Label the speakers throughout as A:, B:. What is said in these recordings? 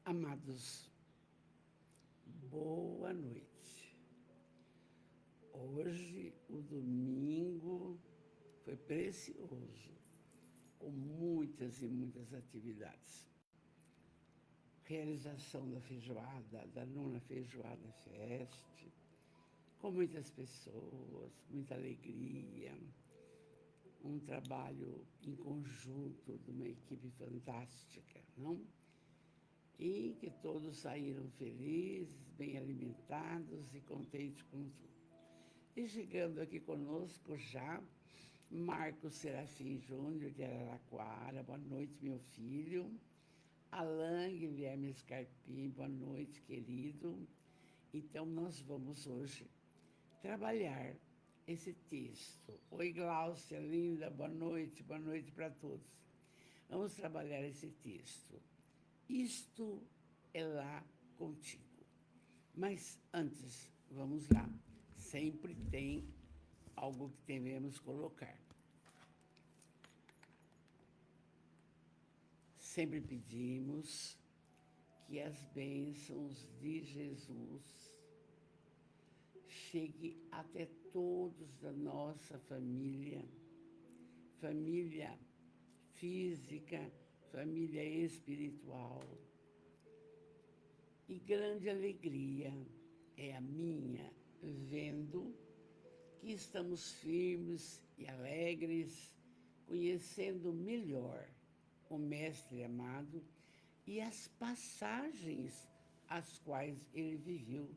A: Amados, boa noite. Hoje, o domingo, foi precioso, com muitas e muitas atividades. Realização da feijoada, da nona feijoada fest, com muitas pessoas, muita alegria, um trabalho em conjunto de uma equipe fantástica, não? E que todos saíram felizes, bem alimentados e contentes com tudo. E chegando aqui conosco já, Marcos Serafim Júnior, de Araraquara. Boa noite, meu filho. Alain Guilherme Scarpim, boa noite, querido. Então, nós vamos hoje trabalhar esse texto. Oi, Gláucia, linda, boa noite para todos. Vamos trabalhar esse texto. Isto é lá contigo. Mas antes, vamos lá. Sempre tem algo que devemos colocar. Sempre pedimos que as bênçãos de Jesus cheguem até todos da nossa família, família física, família espiritual. E grande alegria é a minha vendo que estamos firmes e alegres, conhecendo melhor o Mestre amado e as passagens as quais ele viveu,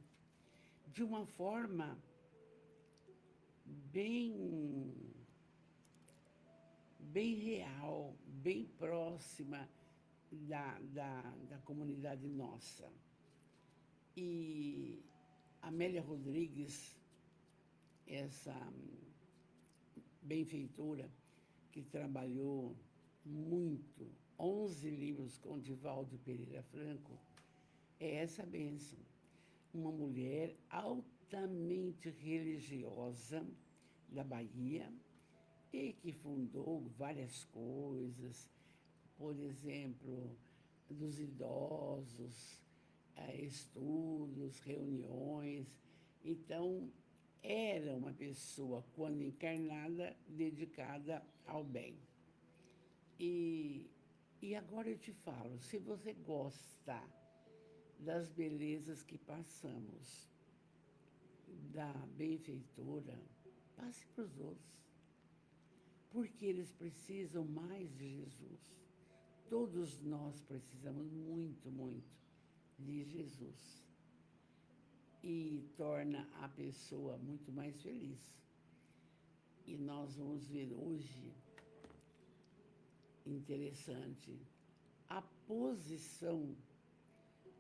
A: de uma forma bem real, bem próxima da comunidade nossa. E Amélia Rodrigues, essa benfeitora que trabalhou muito, 11 livros com Divaldo Pereira Franco, é essa bênção. Uma mulher altamente religiosa da Bahia e que fundou várias coisas, por exemplo, dos idosos, estudos, reuniões. Então, era uma pessoa, quando encarnada, dedicada ao bem. E agora eu te falo, se você gosta das belezas que passamos, da benfeitora, passe para os outros, porque eles precisam mais de Jesus. Todos nós precisamos muito, muito de Jesus. E torna a pessoa muito mais feliz. E nós vamos ver hoje, interessante, a posição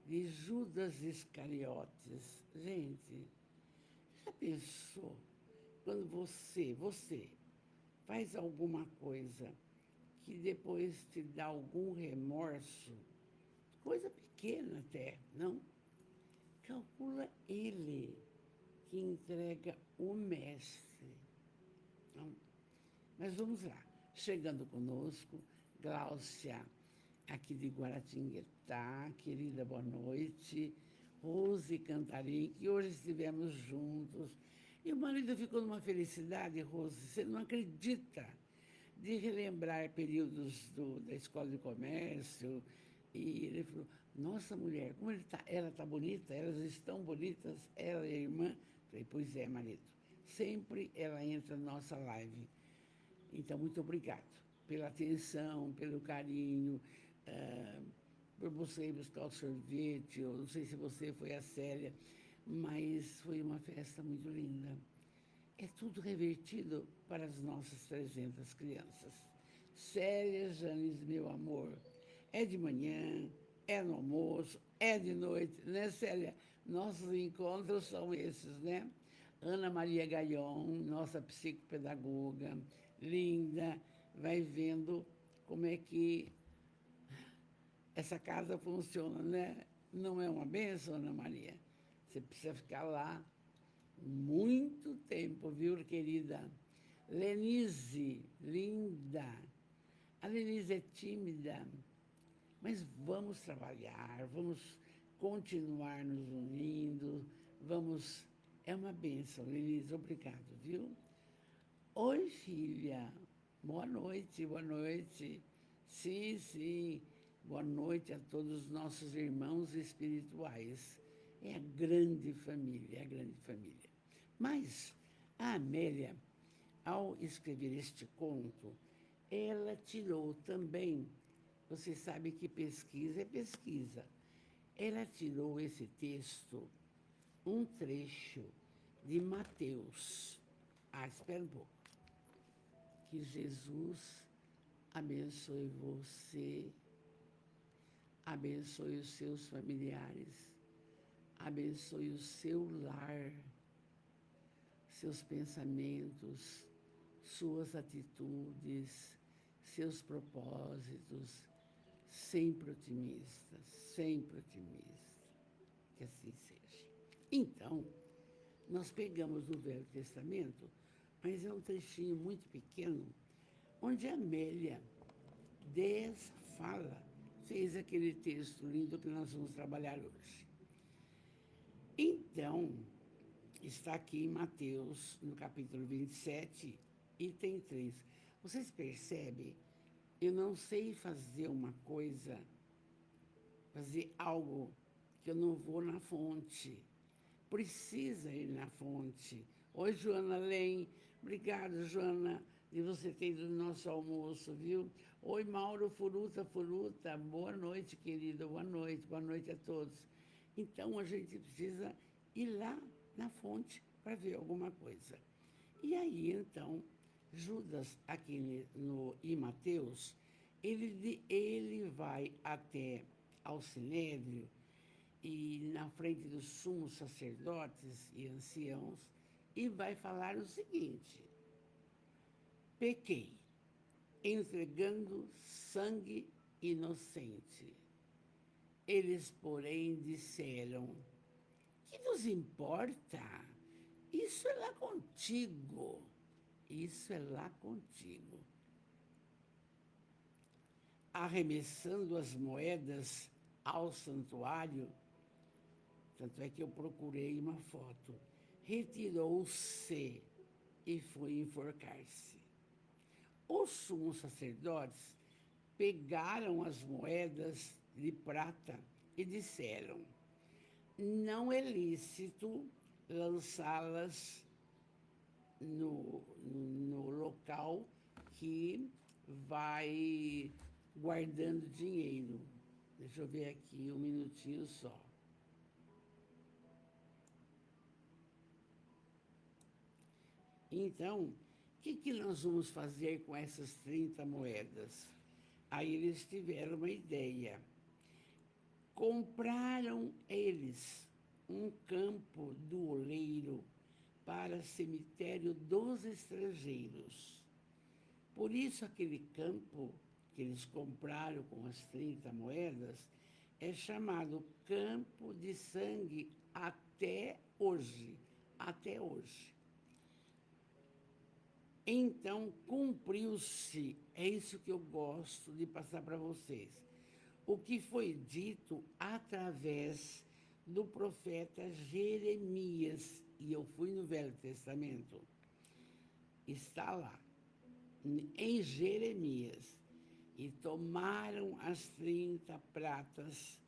A: de Judas Iscariotes. Gente, já pensou quando você faz alguma coisa que depois te dá algum remorso, coisa pequena até, não? Calcula ele que entrega o mestre. Não? Mas vamos lá. Chegando conosco, Gláucia, aqui de Guaratinguetá, querida, boa noite. Rose Cantarim, que hoje estivemos juntos. E o marido ficou numa felicidade, Rose, você não acredita, de relembrar períodos da escola de comércio. E ele falou, nossa, mulher, como ela está bonita, elas estão bonitas, ela e a irmã. Falei, pois é, marido, sempre ela entra na nossa live. Então, muito obrigado pela atenção, pelo carinho, por você ir buscar o sorvete. Eu não sei se você foi a Célia, mas foi uma festa muito linda. É tudo revertido para as nossas 300 crianças. Célia, Janis, meu amor, é de manhã, é no almoço, é de noite, né, Célia? Nossos encontros são esses, né? Ana Maria Gaion, nossa psicopedagoga, linda, vai vendo como é que essa casa funciona, né? Não é uma benção, Ana Maria? Você precisa ficar lá muito tempo, viu, querida? Lenise, linda. A Lenise é tímida, Mas vamos trabalhar, vamos continuar nos unindo, vamos... É uma bênção, Denise, obrigado, viu? Oi, filha. Boa noite, boa noite. Sim, sim. Boa noite a todos os nossos irmãos espirituais. É a grande família, é a grande família. Mas a Amélia, ao escrever este conto, ela tirou também, você sabe que pesquisa é pesquisa, ela tirou esse texto, um trecho de Mateus. Ah, espera um pouco. Que Jesus abençoe você, abençoe os seus familiares, abençoe o seu lar, seus pensamentos, suas atitudes, seus propósitos, sempre otimista, sempre otimista. Que assim seja. Então, nós pegamos o Velho Testamento, mas é um trechinho muito pequeno, onde a Amélia, dessa fala, fez aquele texto lindo que nós vamos trabalhar hoje. Então, está aqui em Mateus, no capítulo 27, item 3. Vocês percebem? Eu não sei fazer uma coisa, fazer algo que eu não vou na fonte. Precisa ir na fonte. Oi, Joana Lem. Obrigada, Joana, de você ter ido no nosso almoço, viu? Oi, Mauro Furuta, Furuta. Boa noite, querido. Boa noite a todos. Então, a gente precisa ir lá na fonte para ver alguma coisa. E aí, então, Judas, aqui em Mateus, ele vai até ao Sinédrio e na frente dos sumos sacerdotes e anciãos e vai falar o seguinte: pequei, entregando sangue inocente. Eles, porém, disseram: que nos importa? Isso é lá contigo. Isso é lá contigo. Arremessando as moedas ao santuário, tanto é que eu procurei uma foto, retirou-se e foi enforcar-se. Os sumos sacerdotes pegaram as moedas de prata e disseram: não é lícito lançá-las no local que vai guardando dinheiro. Deixa eu ver aqui um minutinho só. Então, o que nós vamos fazer com essas 30 moedas? Aí eles tiveram uma ideia. Compraram eles um campo do oleiro para cemitério dos estrangeiros. Por isso, aquele campo que eles compraram com as 30 moedas é chamado Campo de Sangue até hoje. Até hoje. Então, cumpriu-se, é isso que eu gosto de passar para vocês, o que foi dito através do profeta Jeremias, e eu fui no Velho Testamento, está lá, em Jeremias, e tomaram as 30 pratas,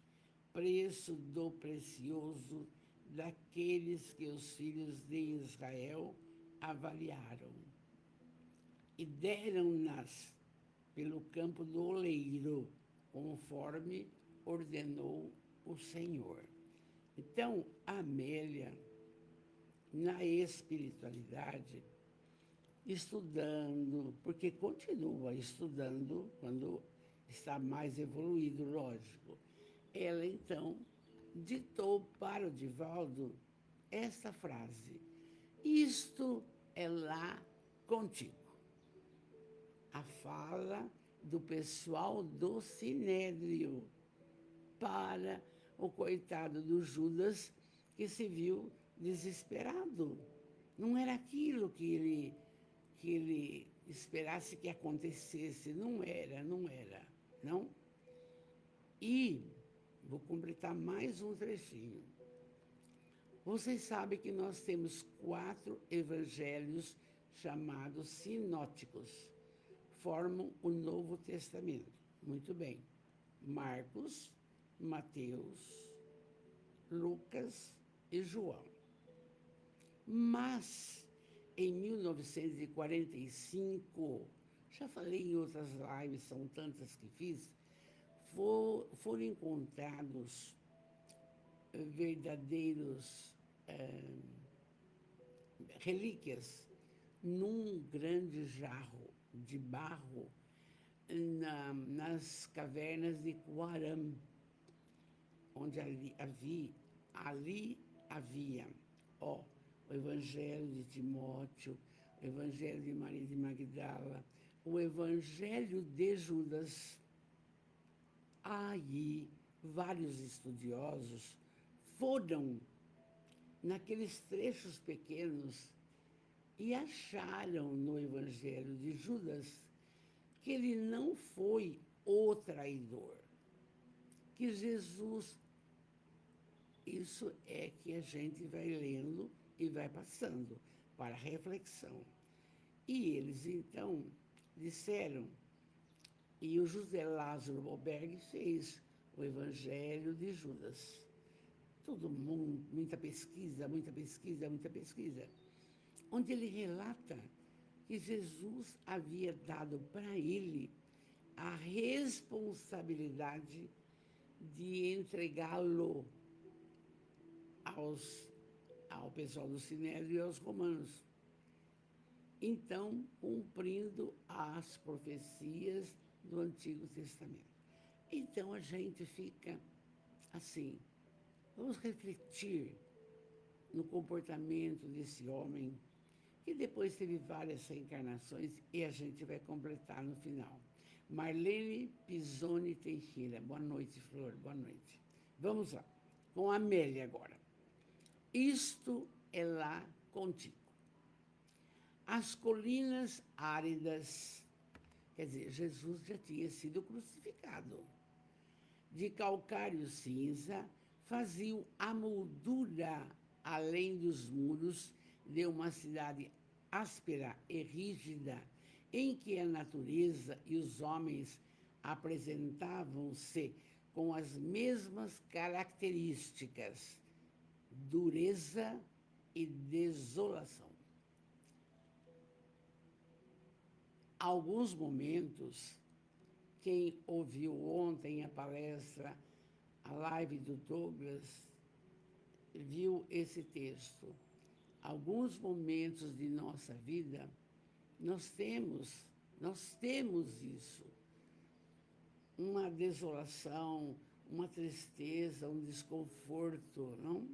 A: preço do precioso daqueles que os filhos de Israel avaliaram, e deram-nas pelo campo do oleiro, conforme ordenou o Senhor. Então, a Amélia, na espiritualidade, estudando, porque continua estudando quando está mais evoluído, lógico. Ela, então, ditou para o Divaldo esta frase: isto é lá contigo. A fala do pessoal do Sinédrio para o coitado do Judas, que se viu desesperado. Não era aquilo que ele esperasse que acontecesse. Não era, não. E vou completar mais um trechinho. Vocês sabem que nós temos 4 evangelhos chamados sinóticos, formam o Novo Testamento. Muito bem. Marcos, Mateus, Lucas e João. Mas, em 1945, já falei em outras lives, são tantas que fiz, foram encontrados verdadeiros relíquias num grande jarro de barro nas cavernas de Qumran, onde ali havia o Evangelho de Timóteo, o Evangelho de Maria de Magdala, o Evangelho de Judas. Aí, vários estudiosos foram naqueles trechos pequenos e acharam no Evangelho de Judas que ele não foi o traidor, que Jesus... Isso é que a gente vai lendo e vai passando para reflexão. E eles, então, disseram, e o José Lázaro Boberg fez o Evangelho de Judas. Todo mundo, muita pesquisa, onde ele relata que Jesus havia dado para ele a responsabilidade de entregá-lo ao pessoal do Sinédrio e aos romanos. Então, cumprindo as profecias do Antigo Testamento. Então, a gente fica assim, vamos refletir no comportamento desse homem, que depois teve várias reencarnações e a gente vai completar no final. Marlene Pisoni Teixeira. Boa noite, Flor, boa noite. Vamos lá, com a Amélia agora. Isto é lá contigo. As colinas áridas, quer dizer, Jesus já tinha sido crucificado. De calcário cinza, faziam a moldura além dos muros de uma cidade áspera e rígida, em que a natureza e os homens apresentavam-se com as mesmas características, dureza e desolação. Alguns momentos, quem ouviu ontem a palestra, a live do Douglas, viu esse texto. Alguns momentos de nossa vida, nós temos isso. Uma desolação, uma tristeza, um desconforto, não?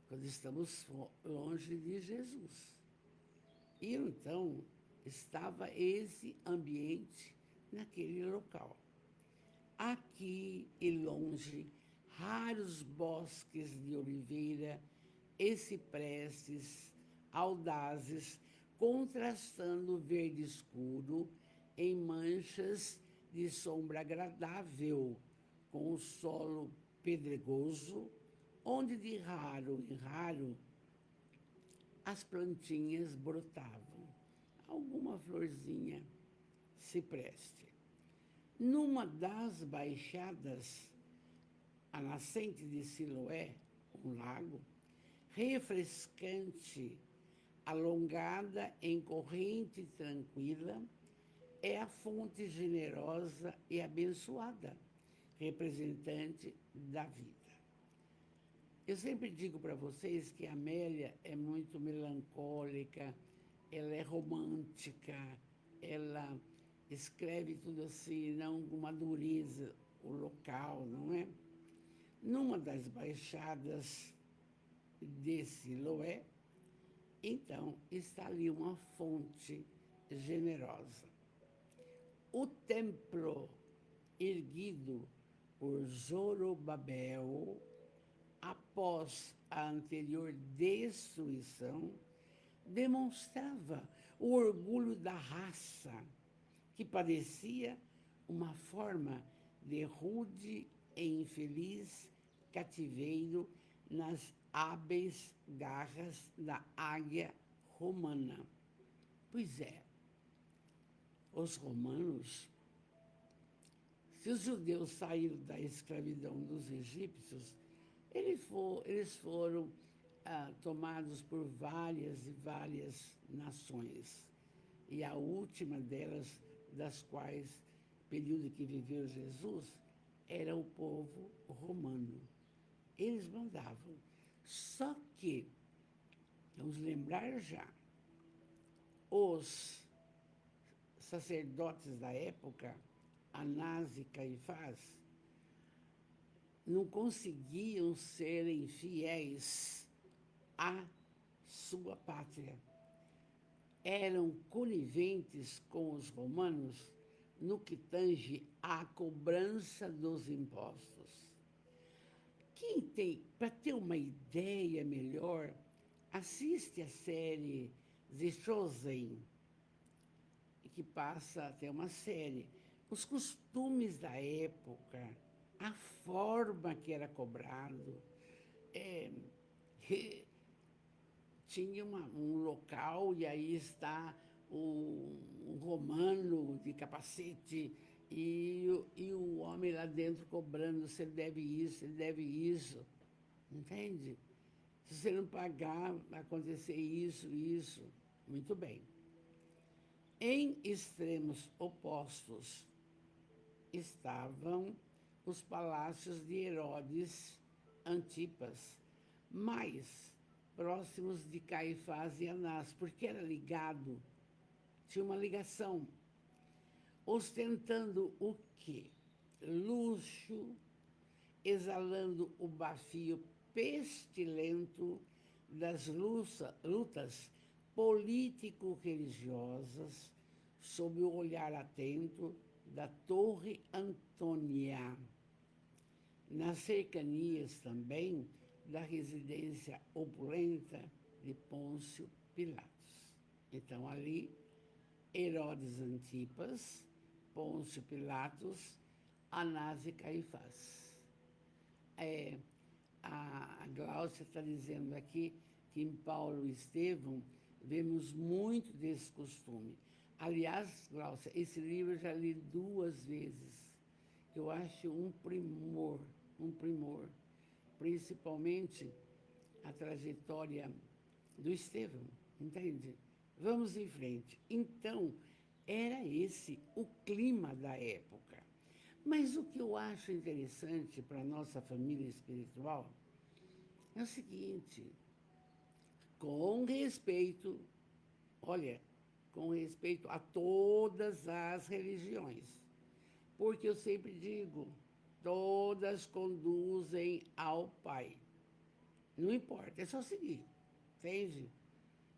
A: Quando estamos longe de Jesus. E então, estava esse ambiente naquele local. Aqui e longe, raros bosques de oliveira e cipresses audazes, contrastando o verde escuro em manchas de sombra agradável, com o solo pedregoso, onde de raro em raro as plantinhas brotavam, alguma florzinha cipreste. Numa das baixadas, a nascente de Siloé, um lago, refrescante, alongada em corrente tranquila, é a fonte generosa e abençoada, representante da vida. Eu sempre digo para vocês que a Amélia é muito melancólica, ela é romântica, ela escreve tudo assim, não com uma dureza, o local, não é? Numa das baixadas de Siloé, então, está ali uma fonte generosa. O templo erguido por Zorobabel, após a anterior destruição, demonstrava o orgulho da raça, que parecia uma forma de rude e infeliz cativeiro nas hábeis garras da águia romana. Pois é, os romanos, se os judeus saíram da escravidão dos egípcios, eles foram tomados por várias e várias nações. E a última delas, das quais, período que viveu Jesus, era o povo romano. Eles mandavam. Só que, vamos lembrar já, os sacerdotes da época, Anás e Caifás, não conseguiam serem fiéis à sua pátria. Eram coniventes com os romanos no que tange à cobrança dos impostos. Quem tem, para ter uma ideia melhor, assiste a série The Chosen, que passa até uma série. Os costumes da época, a forma que era cobrado. Tinha um local e aí está um romano de capacete e o homem lá dentro cobrando se ele deve isso, entende? Se você não pagar, vai acontecer isso. Muito bem. Em extremos opostos estavam os palácios de Herodes Antipas, mais próximos de Caifás e Anás, porque era ligado, tinha uma ligação, ostentando o quê? Luxo, exalando o bafio pestilento das lutas político-religiosas, sob o olhar atento da Torre Antônia. Nas cercanias também da residência opulenta de Pôncio Pilatos. Então, ali, Herodes Antipas, Pôncio Pilatos, Anás e Caifás. A Gláucia está dizendo aqui que em Paulo e Estevão vemos muito desse costume. Aliás, Gláucia, esse livro eu já li 2 vezes. Eu acho um primor, principalmente a trajetória do Estevão, entende? Vamos em frente. Então, era esse o clima da época. Mas o que eu acho interessante para a nossa família espiritual é o seguinte, com respeito, olha, com respeito a todas as religiões, porque eu sempre digo, todas conduzem ao Pai. Não importa, é só seguir, entende?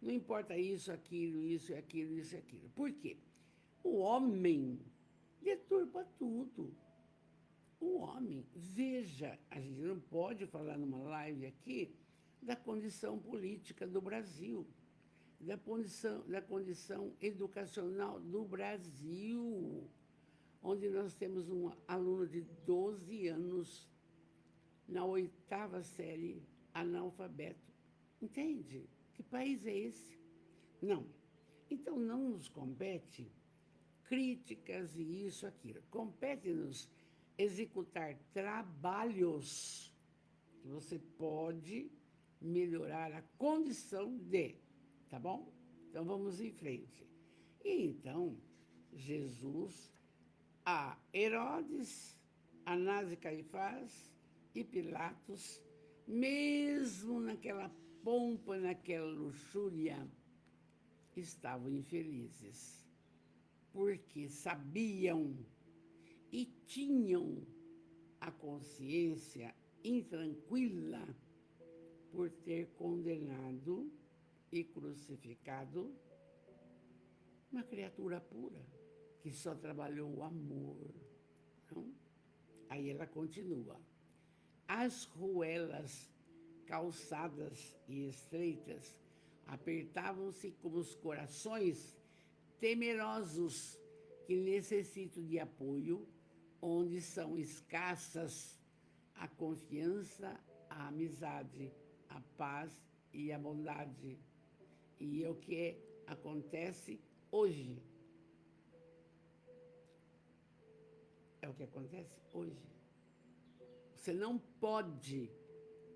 A: Não importa isso, aquilo. Por quê? O homem deturpa tudo. O homem, veja, a gente não pode falar numa live aqui da condição política do Brasil, da condição educacional do Brasil, onde nós temos um aluno de 12 anos na 8ª série, analfabeto. Entende? Que país é esse? Não. Então, não nos compete críticas e isso, aquilo. Compete-nos executar trabalhos que você pode melhorar a condição de, tá bom? Então, vamos em frente. E então, Jesus, a Herodes, Anás e Caifás e Pilatos, mesmo naquela pompa, naquela luxúria, estavam infelizes, porque sabiam e tinham a consciência intranquila por ter condenado e crucificado uma criatura pura, que só trabalhou o amor. Não? Aí ela continua. As ruelas calçadas e estreitas apertavam-se como os corações temerosos que necessitam de apoio onde são escassas a confiança, a amizade, a paz e a bondade. E é o que acontece hoje. É o que acontece hoje. Você não pode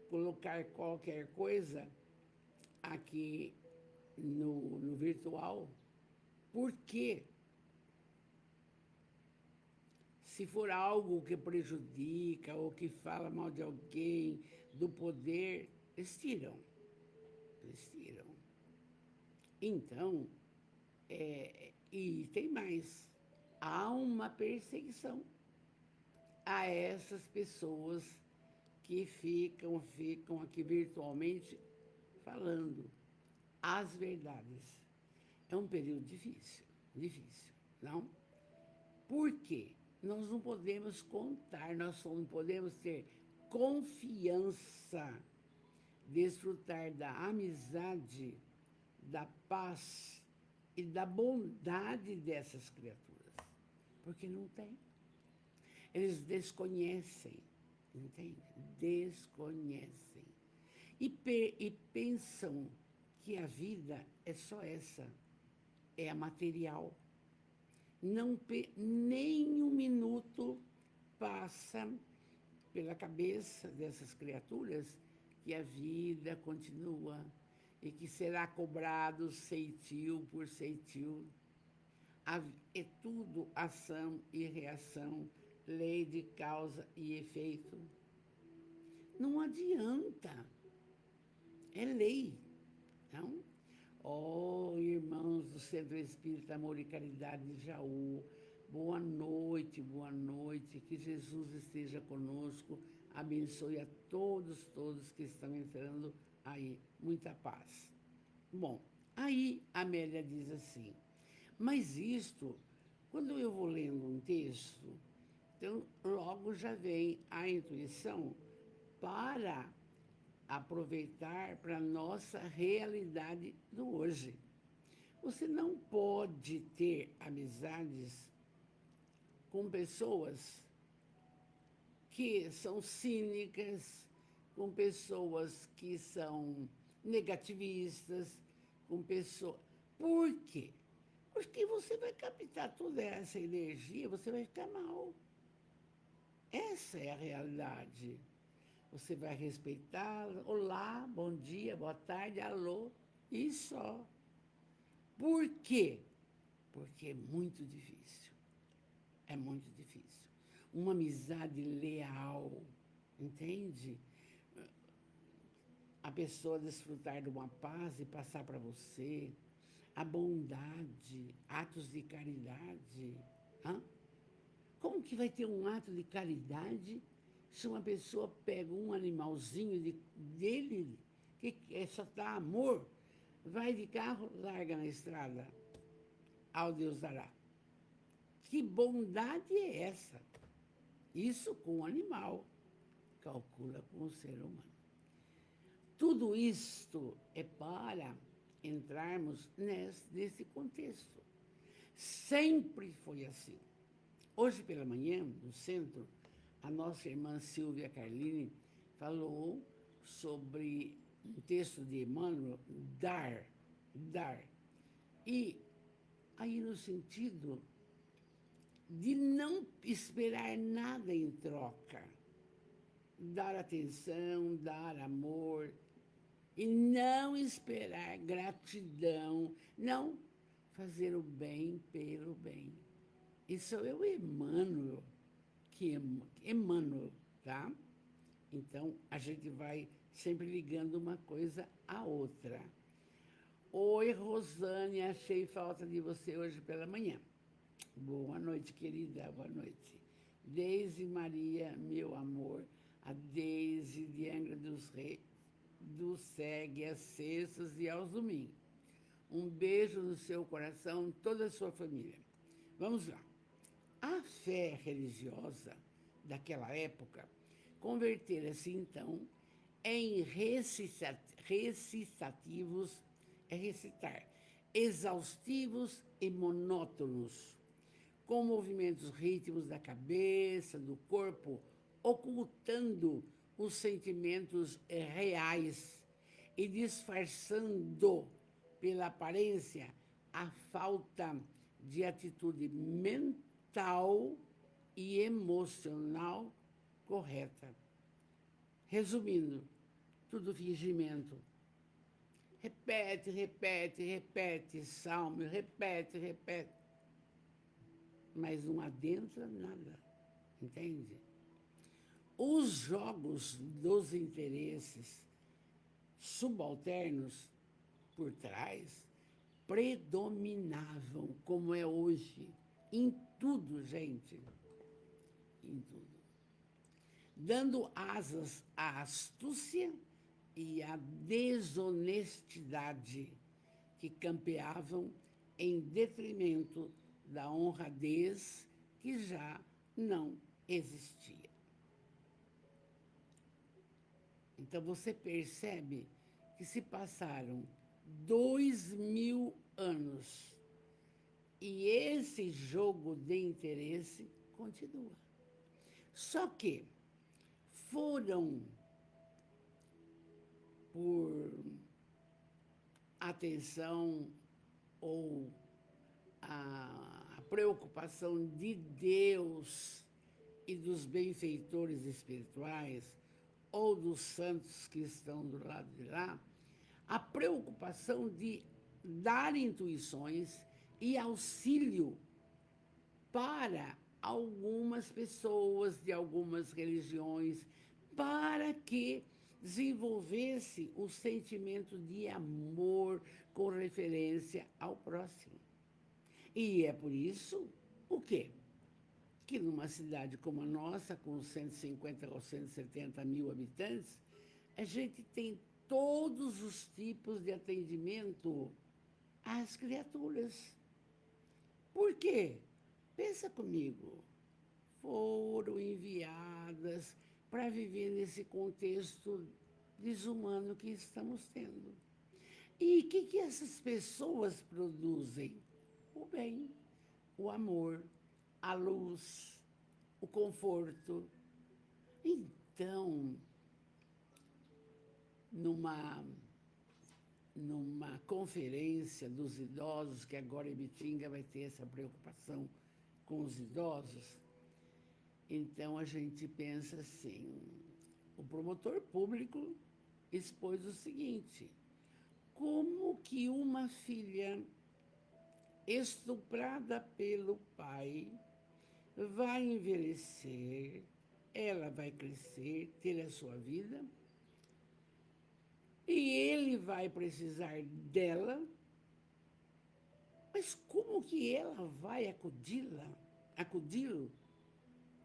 A: colocar qualquer coisa aqui no virtual, porque se for algo que prejudica ou que fala mal de alguém, do poder, eles tiram. Eles tiram. Então, e tem mais. Há uma perseguição a essas pessoas que ficam aqui virtualmente falando as verdades. É um período difícil, não? Por quê? Nós não podemos contar, nós não podemos ter confiança, desfrutar da amizade, da paz e da bondade dessas criaturas, porque não tem. Eles desconhecem, entende? Desconhecem. E pensam que a vida é só essa, é a material. Não, nem um minuto passa pela cabeça dessas criaturas que a vida continua e que será cobrado ceitil por ceitil. É tudo ação e reação, lei de causa e efeito. Não adianta. É lei, não? Oh, irmãos do Centro Espírita Amor e Caridade de Jaú, boa noite, que Jesus esteja conosco, abençoe a todos que estão entrando aí, muita paz. Bom, aí a Amélia diz assim, mas isto, quando eu vou lendo um texto, então logo já vem a intuição para aproveitar para a nossa realidade do hoje. Você não pode ter amizades com pessoas que são cínicas, com pessoas que são negativistas, com pessoas... Por quê? Porque você vai captar toda essa energia, você vai ficar mal. Essa é a realidade. Você vai respeitá-la. Olá, bom dia, boa tarde, alô, e só. Por quê? Porque é muito difícil. É muito difícil. Uma amizade leal, entende? A pessoa desfrutar de uma paz e passar para você, a bondade, atos de caridade. Hã? Como que vai ter um ato de caridade se uma pessoa pega um animalzinho dele, que só dá amor, vai de carro, larga na estrada, ao Deus dará? Que bondade é essa? Isso com o animal, calcula com o ser humano. Tudo isto é para entrarmos nesse contexto. Sempre foi assim. Hoje pela manhã, no centro, a nossa irmã Silvia Carline falou sobre um texto de Emmanuel, dar. E aí no sentido de não esperar nada em troca. Dar atenção, dar amor e não esperar gratidão. Não, fazer o bem pelo bem. Isso é o Emmanuel, Emmanuel, tá? Então, a gente vai sempre ligando uma coisa à outra. Oi, Rosane, achei falta de você hoje pela manhã. Boa noite, querida, boa noite. Deise Maria, meu amor, a Deise de Angra dos Reis, do Segue às sextas e aos domingos. Um beijo no seu coração, toda a sua família. Vamos lá. A fé religiosa daquela época convertera-se, então, em recitativos, recitar, exaustivos e monótonos, com movimentos ritmos da cabeça, do corpo, ocultando os sentimentos reais e disfarçando pela aparência a falta de atitude mental e emocional correta. Resumindo, tudo fingimento. Repete, repete, repete, salmo, repete, repete. Mas não adentra nada, entende? Os jogos dos interesses subalternos por trás predominavam, como é hoje, em tudo, gente, em tudo. Dando asas à astúcia e à desonestidade que campeavam em detrimento da honradez que já não existia. Então, você percebe que se passaram 2000 anos e esse jogo de interesse continua. Só que foram por atenção ou a preocupação de Deus e dos benfeitores espirituais ou dos santos que estão do lado de lá, a preocupação de dar intuições e auxílio para algumas pessoas de algumas religiões, para que desenvolvesse o sentimento de amor com referência ao próximo. E é por isso, o quê? Que numa cidade como a nossa, com 150 ou 170 mil habitantes, a gente tem todos os tipos de atendimento às criaturas. Por quê? Pensa comigo. Foram enviadas para viver nesse contexto desumano que estamos tendo. E o que essas pessoas produzem? O bem, o amor, a luz, o conforto. Então, numa conferência dos idosos, que agora em Bitinga vai ter essa preocupação com os idosos, então a gente pensa assim, o promotor público expôs o seguinte: como que uma filha estuprada pelo pai vai envelhecer, ela vai crescer, ter a sua vida, e ele vai precisar dela, mas como que ela vai acudi-lo,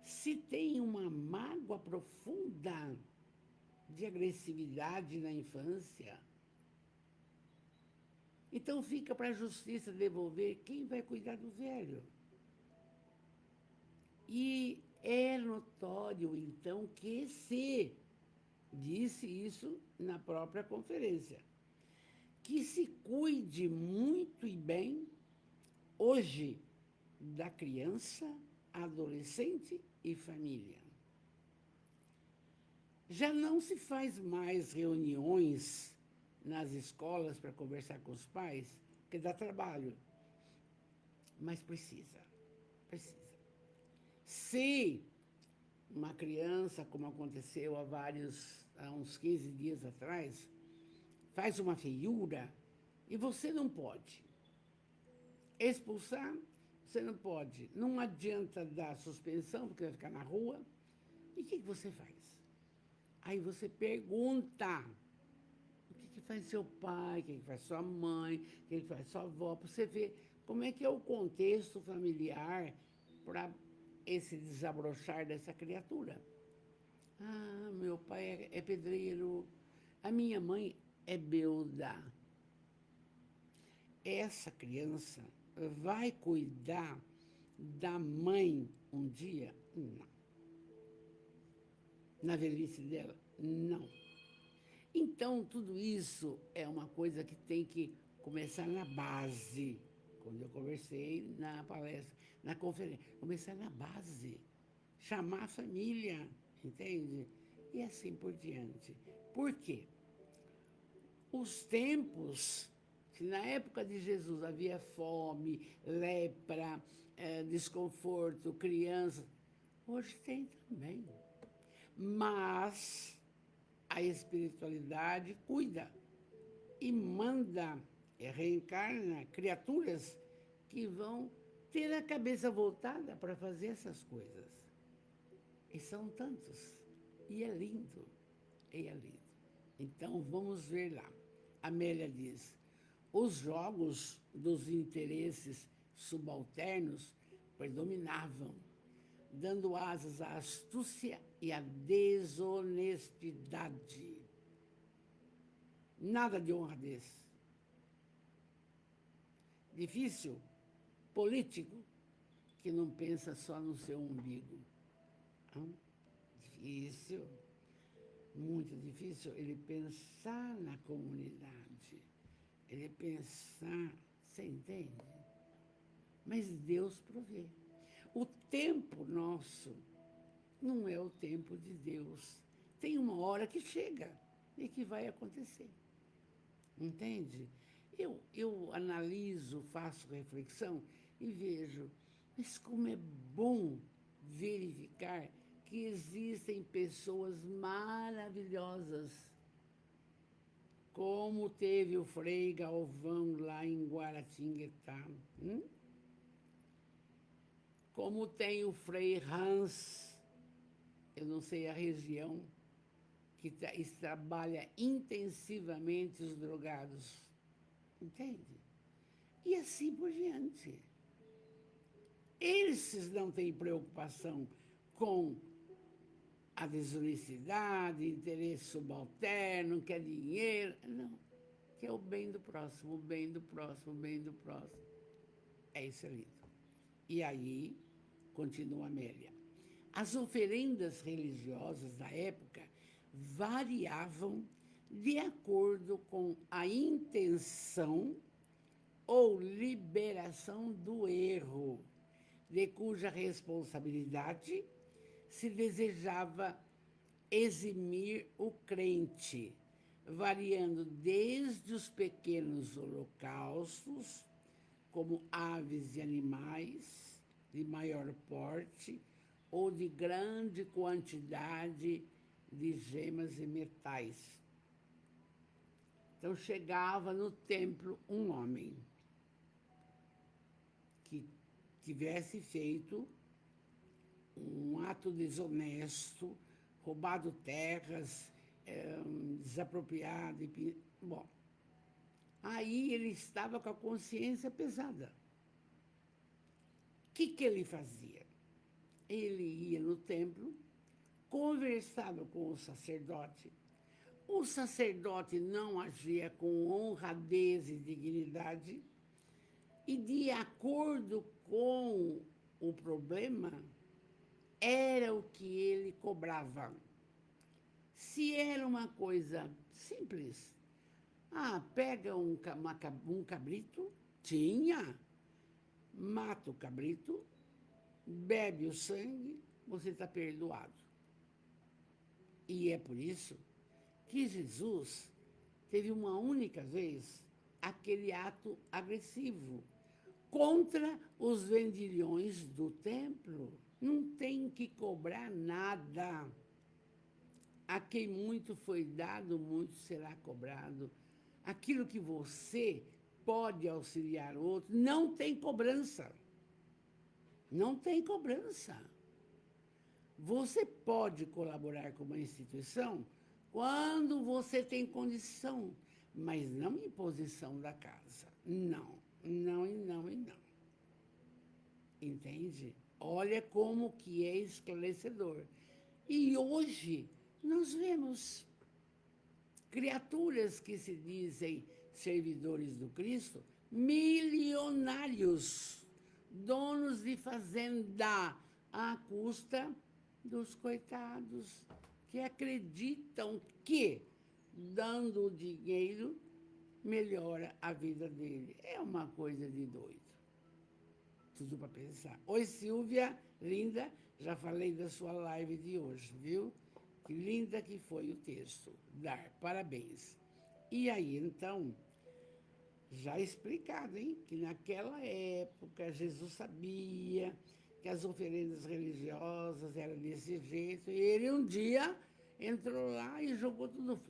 A: se tem uma mágoa profunda de agressividade na infância? Então fica para a justiça devolver quem vai cuidar do velho. E é notório, então, que se disse isso na própria conferência, que se cuide muito e bem, hoje, da criança, adolescente e família. Já não se faz mais reuniões nas escolas para conversar com os pais, porque dá trabalho, mas precisa. Se uma criança, como aconteceu há uns 15 dias atrás, faz uma feiura e você não pode expulsar, você não pode, não adianta dar suspensão, porque vai ficar na rua, e o que você faz? Aí você pergunta, o que faz seu pai, o que faz sua mãe, o que faz sua avó, para você ver como é que é o contexto familiar para esse desabrochar dessa criatura. Ah, meu pai é pedreiro, a minha mãe é Belda. Essa criança vai cuidar da mãe um dia? Não. Na velhice dela? Não. Então, tudo isso é uma coisa que tem que começar na base. Quando eu conversei na palestra, na conferência. Começar na base, chamar a família, entende? E assim por diante. Por quê? Os tempos, que na época de Jesus havia fome, lepra, desconforto, crianças, hoje tem também. Mas a espiritualidade cuida e manda, reencarna criaturas que vão ter a cabeça voltada para fazer essas coisas. E são tantos. E é lindo. E é lindo. Então, vamos ver lá. Amélia diz, os jogos dos interesses subalternos predominavam, dando asas à astúcia e à desonestidade. Nada de honradez. Difícil, político, que não pensa só no seu umbigo. Difícil, muito difícil ele pensar na comunidade, ele pensar, você entende? Mas Deus provê. O tempo nosso não é o tempo de Deus. Tem uma hora que chega e que vai acontecer. Entende? Eu analiso, faço reflexão e vejo, mas como é bom verificar que existem pessoas maravilhosas, como teve o Frei Galvão lá em Guaratinguetá, como tem o Frei Hans, eu não sei a região, que trabalha intensivamente os drogados, entende? E assim por diante. Esses não têm preocupação com a desonestidade, interesse subalterno, quer dinheiro, não. Que é o bem do próximo, o bem do próximo, o bem do próximo. É isso lindo. E aí, continua Amélia, as oferendas religiosas da época variavam de acordo com a intenção ou liberação do erro, de cuja responsabilidade se desejava eximir o crente, variando desde os pequenos holocaustos, como aves e animais de maior porte, ou de grande quantidade de gemas e metais. Então, chegava no templo um homem que tivesse feito um ato desonesto, roubado terras, desapropriado. Bom, aí ele estava com a consciência pesada. O que ele fazia? Ele ia no templo, conversava com o sacerdote. O sacerdote não agia com honradez e dignidade, e de acordo com o problema, era o que ele cobrava. Se era uma coisa simples, pega um cabrito, mata o cabrito, bebe o sangue, você está perdoado. E é por isso que Jesus teve uma única vez aquele ato agressivo contra os vendilhões do templo. Não tem que cobrar nada. A quem muito foi dado, muito será cobrado. Aquilo que você pode auxiliar outro, não tem cobrança. Não tem cobrança. Você pode colaborar com uma instituição quando você tem condição, mas não em posição da casa. Não, não e não e não. Entende? Olha como que é esclarecedor. E hoje nós vemos criaturas que se dizem servidores do Cristo, milionários, donos de fazenda, à custa dos coitados, que acreditam que, dando o dinheiro, melhora a vida dele. É uma coisa de doido. Tudo para pensar. Oi, Silvia, linda, já falei da sua live de hoje, viu? Que linda que foi o texto. Dar, parabéns. E aí, então, já explicado, hein? Que naquela época Jesus sabia que as oferendas religiosas eram desse jeito, e ele um dia entrou lá e jogou tudo,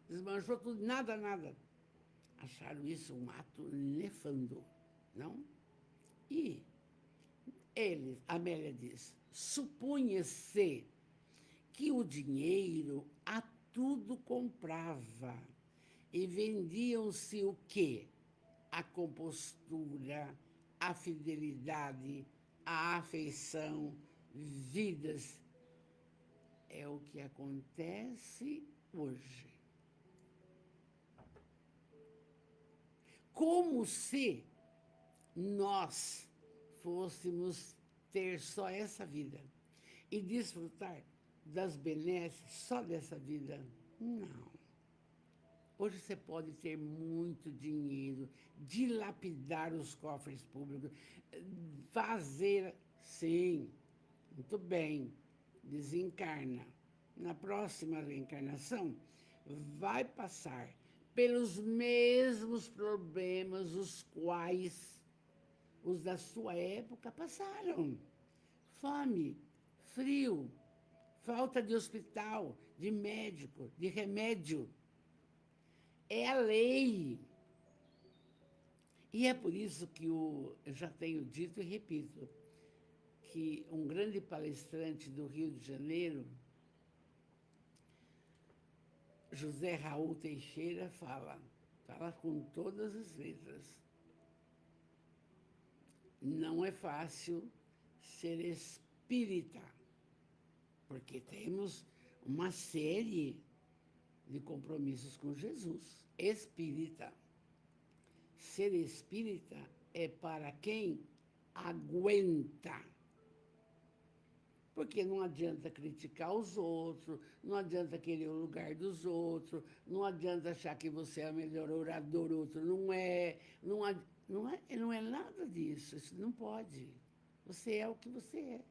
A: desmanchou tudo, nada, nada. Acharam isso um ato nefando, não? E eles, Amélia diz, supunha-se que o dinheiro a tudo comprava e vendiam-se o quê? A compostura, a fidelidade, a afeição, vidas. É o que acontece hoje. Como se nós fôssemos ter só essa vida e desfrutar das benesses só dessa vida. Não. Hoje você pode ter muito dinheiro, dilapidar os cofres públicos, fazer, sim, muito bem, desencarna. Na próxima reencarnação, vai passar pelos mesmos problemas os quais os da sua época passaram. Fome, frio, falta de hospital, de médico, de remédio. É a lei. E é por isso que eu já tenho dito e repito, que um grande palestrante do Rio de Janeiro, José Raul Teixeira, fala com todas as letras. Não é fácil ser espírita, porque temos uma série de compromissos com Jesus. Espírita. Ser espírita é para quem aguenta. Porque não adianta criticar os outros, não adianta querer o lugar dos outros, não adianta achar que você é o melhor orador, o outro não é. Não é nada disso, isso não pode. Você é o que você é.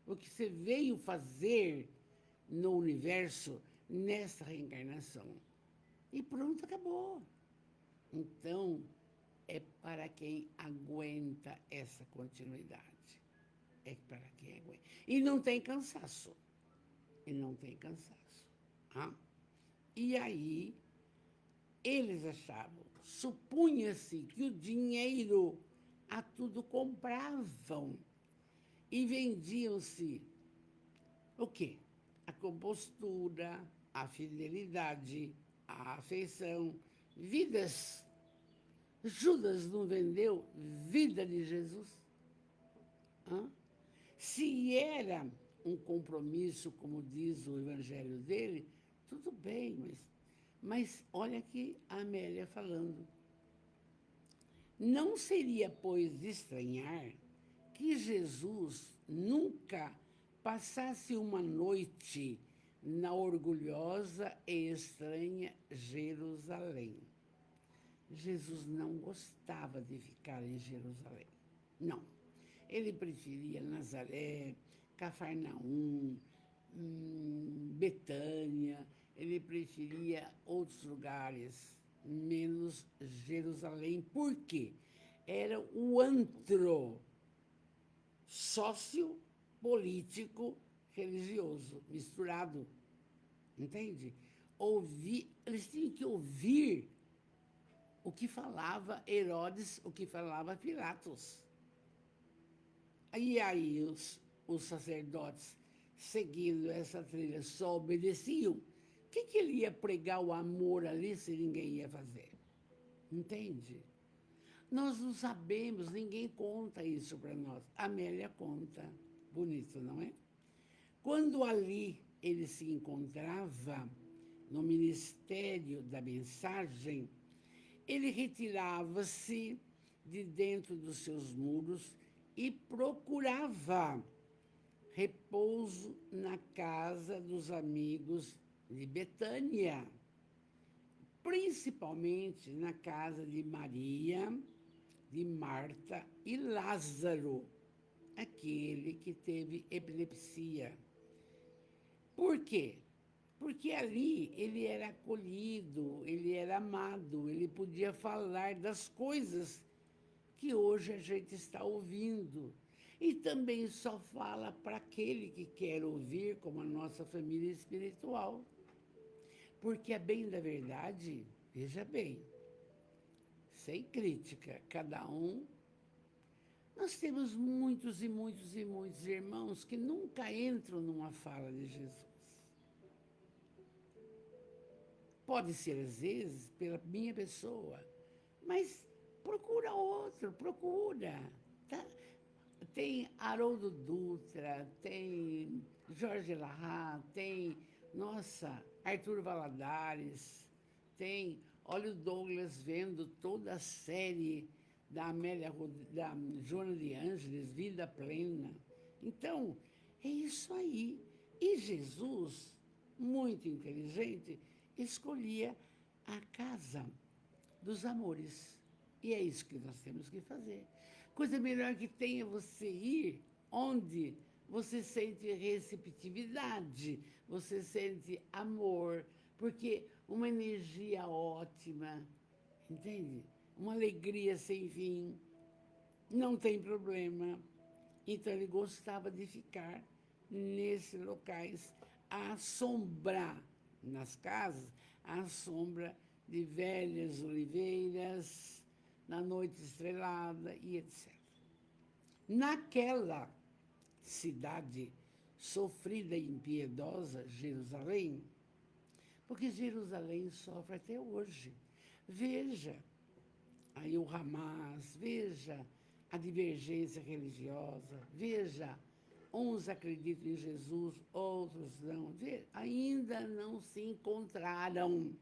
A: O que você veio fazer no universo nessa reencarnação. E pronto, acabou. Então, é para quem aguenta essa continuidade. É para quem aguenta. E não tem cansaço. Ah? E aí, eles achavam, supunha-se que o dinheiro a tudo compravam e vendiam-se o quê? A compostura, a fidelidade, a afeição, vidas. Judas não vendeu vida de Jesus? Hã? Se era um compromisso, como diz o evangelho dele, tudo bem, mas olha aqui a Amélia falando. Não seria, pois, de estranhar que Jesus nunca passasse uma noite na orgulhosa e estranha Jerusalém. Jesus não gostava de ficar em Jerusalém. Não. Ele preferia Nazaré, Cafarnaum, Betânia, ele preferia outros lugares, menos Jerusalém. Por quê? Era o antro sociopolítico religioso misturado. Entende? Eles tinham que ouvir o que falava Herodes, o que falava Pilatos. E aí os sacerdotes, seguindo essa trilha, só obedeciam. O que ele ia pregar o amor ali se ninguém ia fazer? Entende? Nós não sabemos, ninguém conta isso para nós. Amélia conta. Bonito, não é? Quando ali ele se encontrava no ministério da mensagem, ele retirava-se de dentro dos seus muros e procurava repouso na casa dos amigos de Betânia, principalmente na casa de Maria, de Marta e Lázaro, aquele que teve epilepsia. Por quê? Porque ali ele era acolhido, ele era amado, ele podia falar das coisas que hoje a gente está ouvindo. E também só fala para aquele que quer ouvir, como a nossa família espiritual. Porque, a bem da verdade, veja bem, sem crítica, cada um. Nós temos muitos e muitos e muitos irmãos que nunca entram numa fala de Jesus. Pode ser, às vezes, pela minha pessoa, mas procura outro, procura. Tá? Tem Haroldo Dutra, tem Jorge Larrat, tem, nossa, Arthur Valadares, tem, olha o Douglas vendo toda a série da da Joana de Ângeles, Vida Plena. Então, é isso aí. E Jesus, muito inteligente, escolhia a casa dos amores. E é isso que nós temos que fazer. Coisa melhor que tem é você ir onde você sente receptividade, você sente amor, porque uma energia ótima, entende? Uma alegria sem fim, não tem problema. Então ele gostava de ficar nesses locais, à sombra, nas casas, à sombra de velhas oliveiras, na noite estrelada e etc. Naquela cidade sofrida e impiedosa, Jerusalém, porque Jerusalém sofre até hoje. Veja aí o Hamas, veja a divergência religiosa, veja, uns acreditam em Jesus, outros não. Veja, ainda não se encontraram.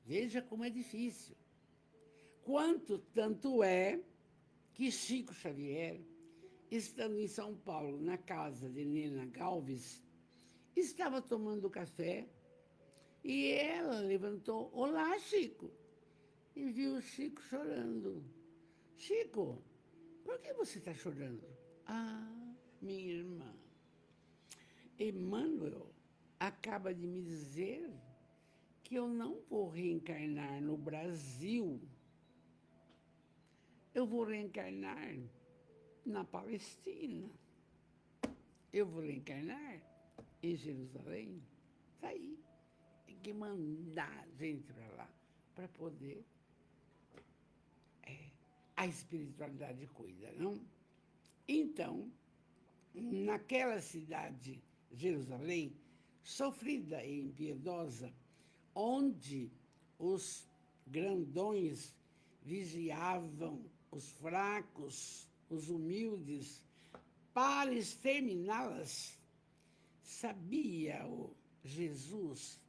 A: Veja como é difícil. Tanto é que Chico Xavier, estando em São Paulo, na casa de Nena Galves, estava tomando café e ela levantou: "Olá, Chico!" E viu o Chico chorando. "Chico, por que você está chorando?" "Ah, minha irmã, Emmanuel acaba de me dizer que eu não vou reencarnar no Brasil. Eu vou reencarnar na Palestina. Eu vou reencarnar em Jerusalém." Está aí. Tem que mandar gente para lá para poder... a espiritualidade cuida, não? Então, naquela cidade, Jerusalém, sofrida e impiedosa, onde os grandões vigiavam os fracos, os humildes, para exterminá-las, sabia o Jesus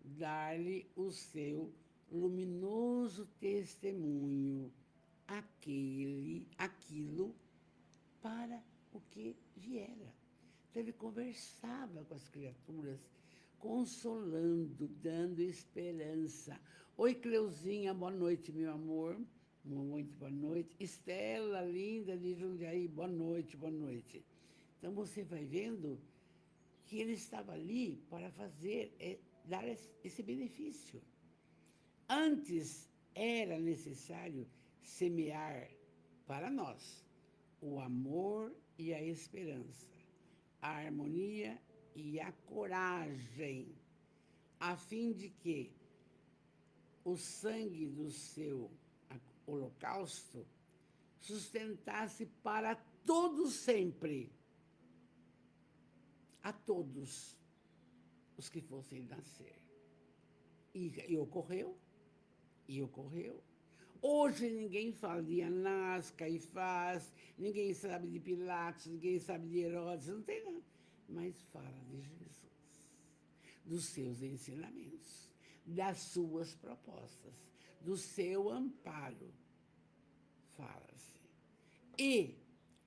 A: dar-lhe o seu luminoso testemunho, aquilo para o que viera. Então, ele conversava com as criaturas, consolando, dando esperança. "Oi, Cleuzinha, boa noite, meu amor." "Muito boa noite." "Estela, linda de Jundiaí, boa noite, boa noite." Então, você vai vendo que ele estava ali para dar esse benefício. Antes era necessário semear para nós o amor e a esperança, a harmonia e a coragem, a fim de que o sangue do seu holocausto sustentasse para todos sempre, a todos os que fossem nascer. E ocorreu, e ocorreu. Hoje ninguém fala de Anás, Caifás, ninguém sabe de Pilatos, ninguém sabe de Herodes, não tem nada. Mas fala de Jesus, dos seus ensinamentos, das suas propostas, do seu amparo. Fala-se. E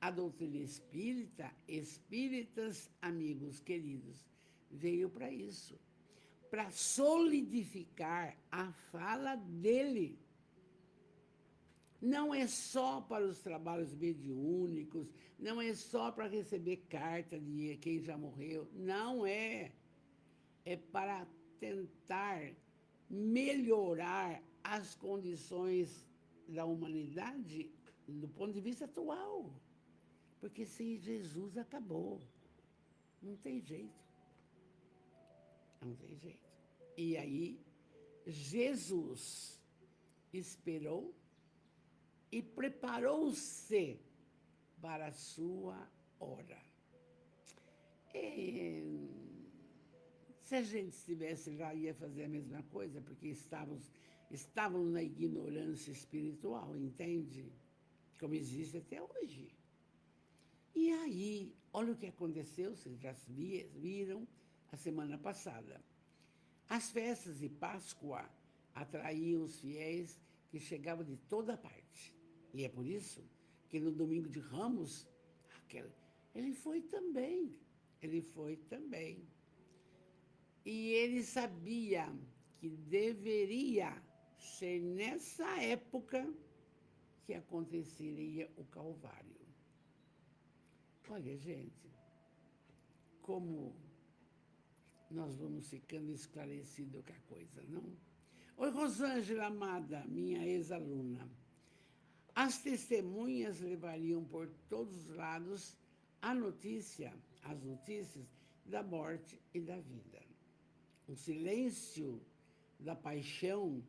A: a doutrina espírita, espíritas, amigos queridos, veio para isso, para solidificar a fala dele. Não é só para os trabalhos mediúnicos, não é só para receber carta de quem já morreu, não é. É para tentar melhorar as condições da humanidade do ponto de vista atual. Porque sem Jesus acabou. Não tem jeito. Não tem jeito. E aí, Jesus esperou e preparou-se para a sua hora. E, se a gente estivesse lá, ia fazer a mesma coisa, porque estávamos na ignorância espiritual, entende? Como existe até hoje. E aí, olha o que aconteceu, vocês já viram a semana passada. As festas de Páscoa atraíam os fiéis que chegavam de toda parte. E é por isso que no domingo de Ramos, ele foi também. Ele foi também. E ele sabia que deveria ser nessa época que aconteceria o Calvário. Olha, gente, como nós vamos ficando esclarecidos com a coisa, não? Oi, Rosângela amada, minha ex-aluna. As testemunhas levariam por todos os lados as notícias da morte e da vida. O silêncio da paixão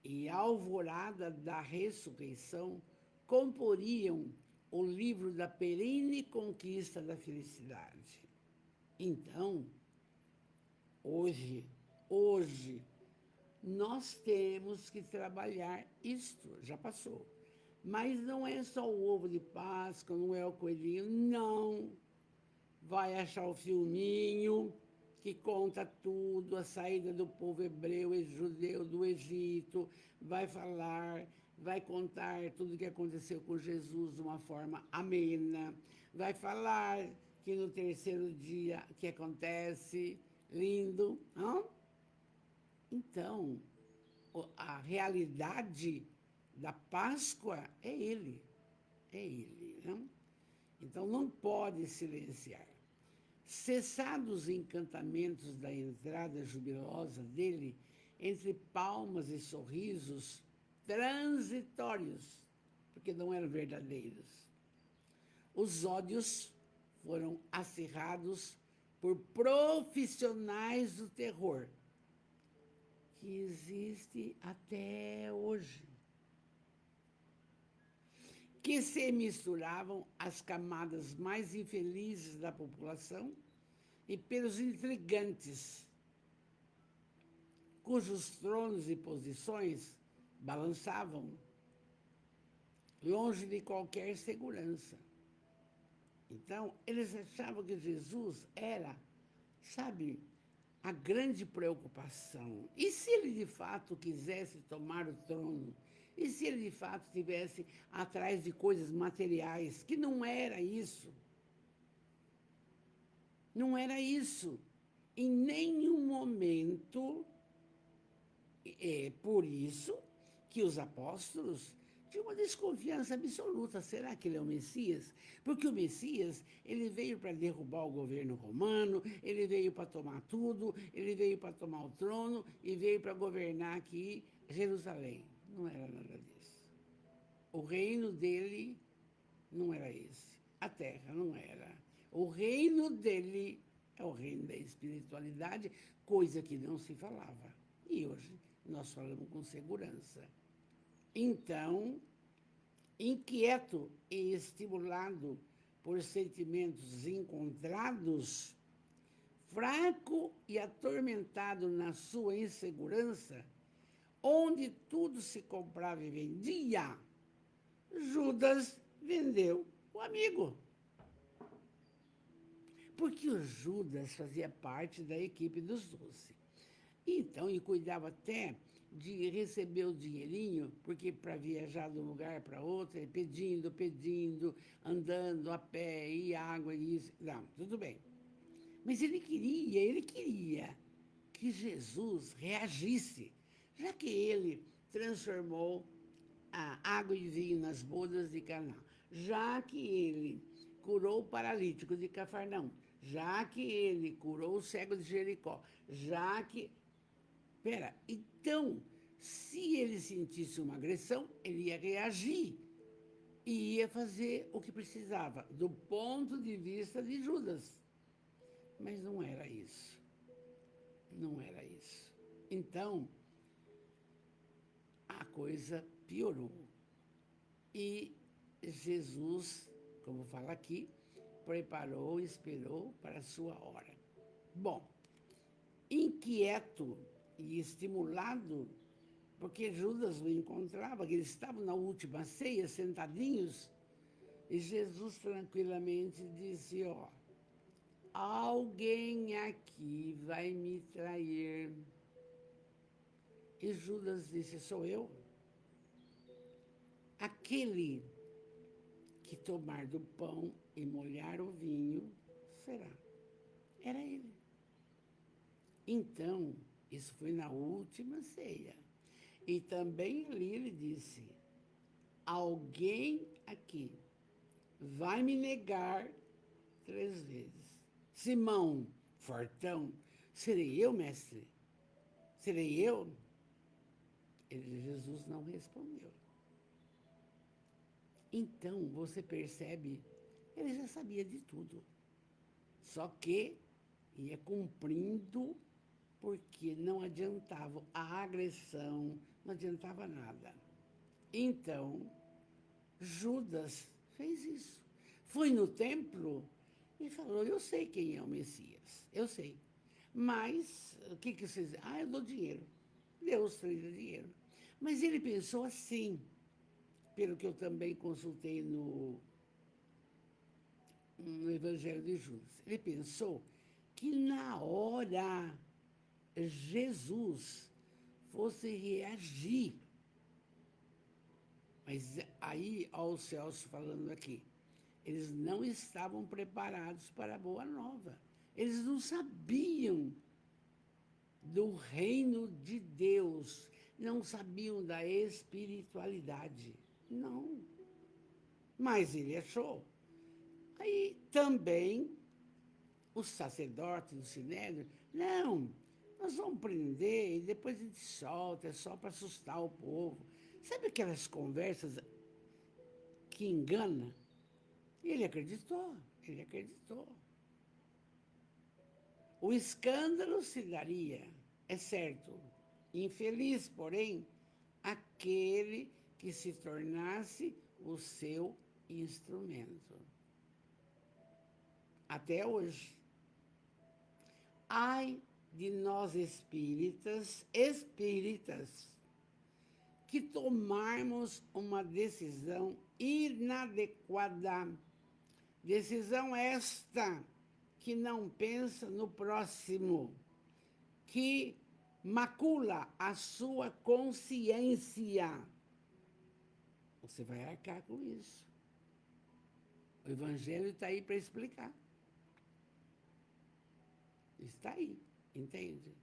A: e a alvorada da ressurreição comporiam o livro da perene conquista da felicidade. Então, hoje, nós temos que trabalhar isto, já passou. Mas não é só o ovo de Páscoa, não é o coelhinho, não. Vai achar o filminho que conta tudo, a saída do povo hebreu e judeu do Egito, vai falar, vai contar tudo o que aconteceu com Jesus de uma forma amena, vai falar que no terceiro dia que acontece, lindo, não? Então, a realidade da Páscoa é ele, não? Então não pode silenciar. Cessados os encantamentos da entrada jubilosa dele, entre palmas e sorrisos transitórios, porque não eram verdadeiros. Os ódios foram acirrados por profissionais do terror, que existe até hoje, que se misturavam às camadas mais infelizes da população e pelos intrigantes, cujos tronos e posições balançavam longe de qualquer segurança. Então, eles achavam que Jesus era, sabe, a grande preocupação. E se ele de fato quisesse tomar o trono? E se ele de fato estivesse atrás de coisas materiais? Que não era isso. Não era isso. Em nenhum momento. É por isso que os apóstolos tinham uma desconfiança absoluta. Será que ele é o Messias? Porque o Messias, ele veio para derrubar o governo romano, ele veio para tomar tudo, ele veio para tomar o trono e veio para governar aqui Jerusalém. Não era nada disso. O reino dele não era esse. A terra não era. O reino dele é o reino da espiritualidade, coisa que não se falava. E hoje nós falamos com segurança. Então, inquieto e estimulado por sentimentos encontrados, fraco e atormentado na sua insegurança, onde tudo se comprava e vendia, Judas vendeu o amigo. Porque o Judas fazia parte da equipe dos 12. Então, e cuidava até de receber o dinheirinho, porque para viajar de um lugar para outro, pedindo, andando a pé, e água, e isso. Não, tudo bem. Mas ele queria que Jesus reagisse, já que ele transformou água e vinho nas bodas de Caná, já que ele curou o paralítico de Cafarnaum, já que ele curou o cego de Jericó, já que... Pera, então, se ele sentisse uma agressão, ele ia reagir e ia fazer o que precisava, do ponto de vista de Judas. Mas não era isso. Não era isso. Então, a coisa piorou. E Jesus, como fala aqui, preparou e esperou para a sua hora. Bom, inquieto e estimulado, porque Judas o encontrava, que eles estavam na última ceia, sentadinhos, e Jesus tranquilamente disse, ó, alguém aqui vai me trair. E Judas disse, sou eu. Aquele que tomar do pão e molhar o vinho, será. Era ele. Então, isso foi na última ceia. E também ali ele disse, alguém aqui vai me negar 3 vezes. Simão, fortão, serei eu, mestre? Serei eu? Jesus não respondeu. Então, você percebe, ele já sabia de tudo. Só que ia cumprindo, porque não adiantava a agressão, não adiantava nada. Então, Judas fez isso. Foi no templo e falou, eu sei quem é o Messias, eu sei. Mas, o que vocês... eu dou dinheiro. Deus fez dinheiro. Mas ele pensou assim, pelo que eu também consultei no Evangelho de Judas. Ele pensou que na hora Jesus fosse reagir. Mas aí, olha o Celso falando aqui, eles não estavam preparados para a boa nova. Eles não sabiam do reino de Deus, não sabiam da espiritualidade. Não. Mas ele achou. Aí também os sacerdotes do Sinédrio, não, nós vamos prender e depois a gente solta, é só para assustar o povo. Sabe aquelas conversas que engana? Ele acreditou, ele acreditou. O escândalo se daria, é certo. Infeliz, porém, aquele que se tornasse o seu instrumento. Até hoje. Ai de nós espíritas, que tomarmos uma decisão inadequada. Decisão esta que não pensa no próximo, que macula a sua consciência. Você vai arcar com isso. O Evangelho está aí para explicar. Está aí, entende?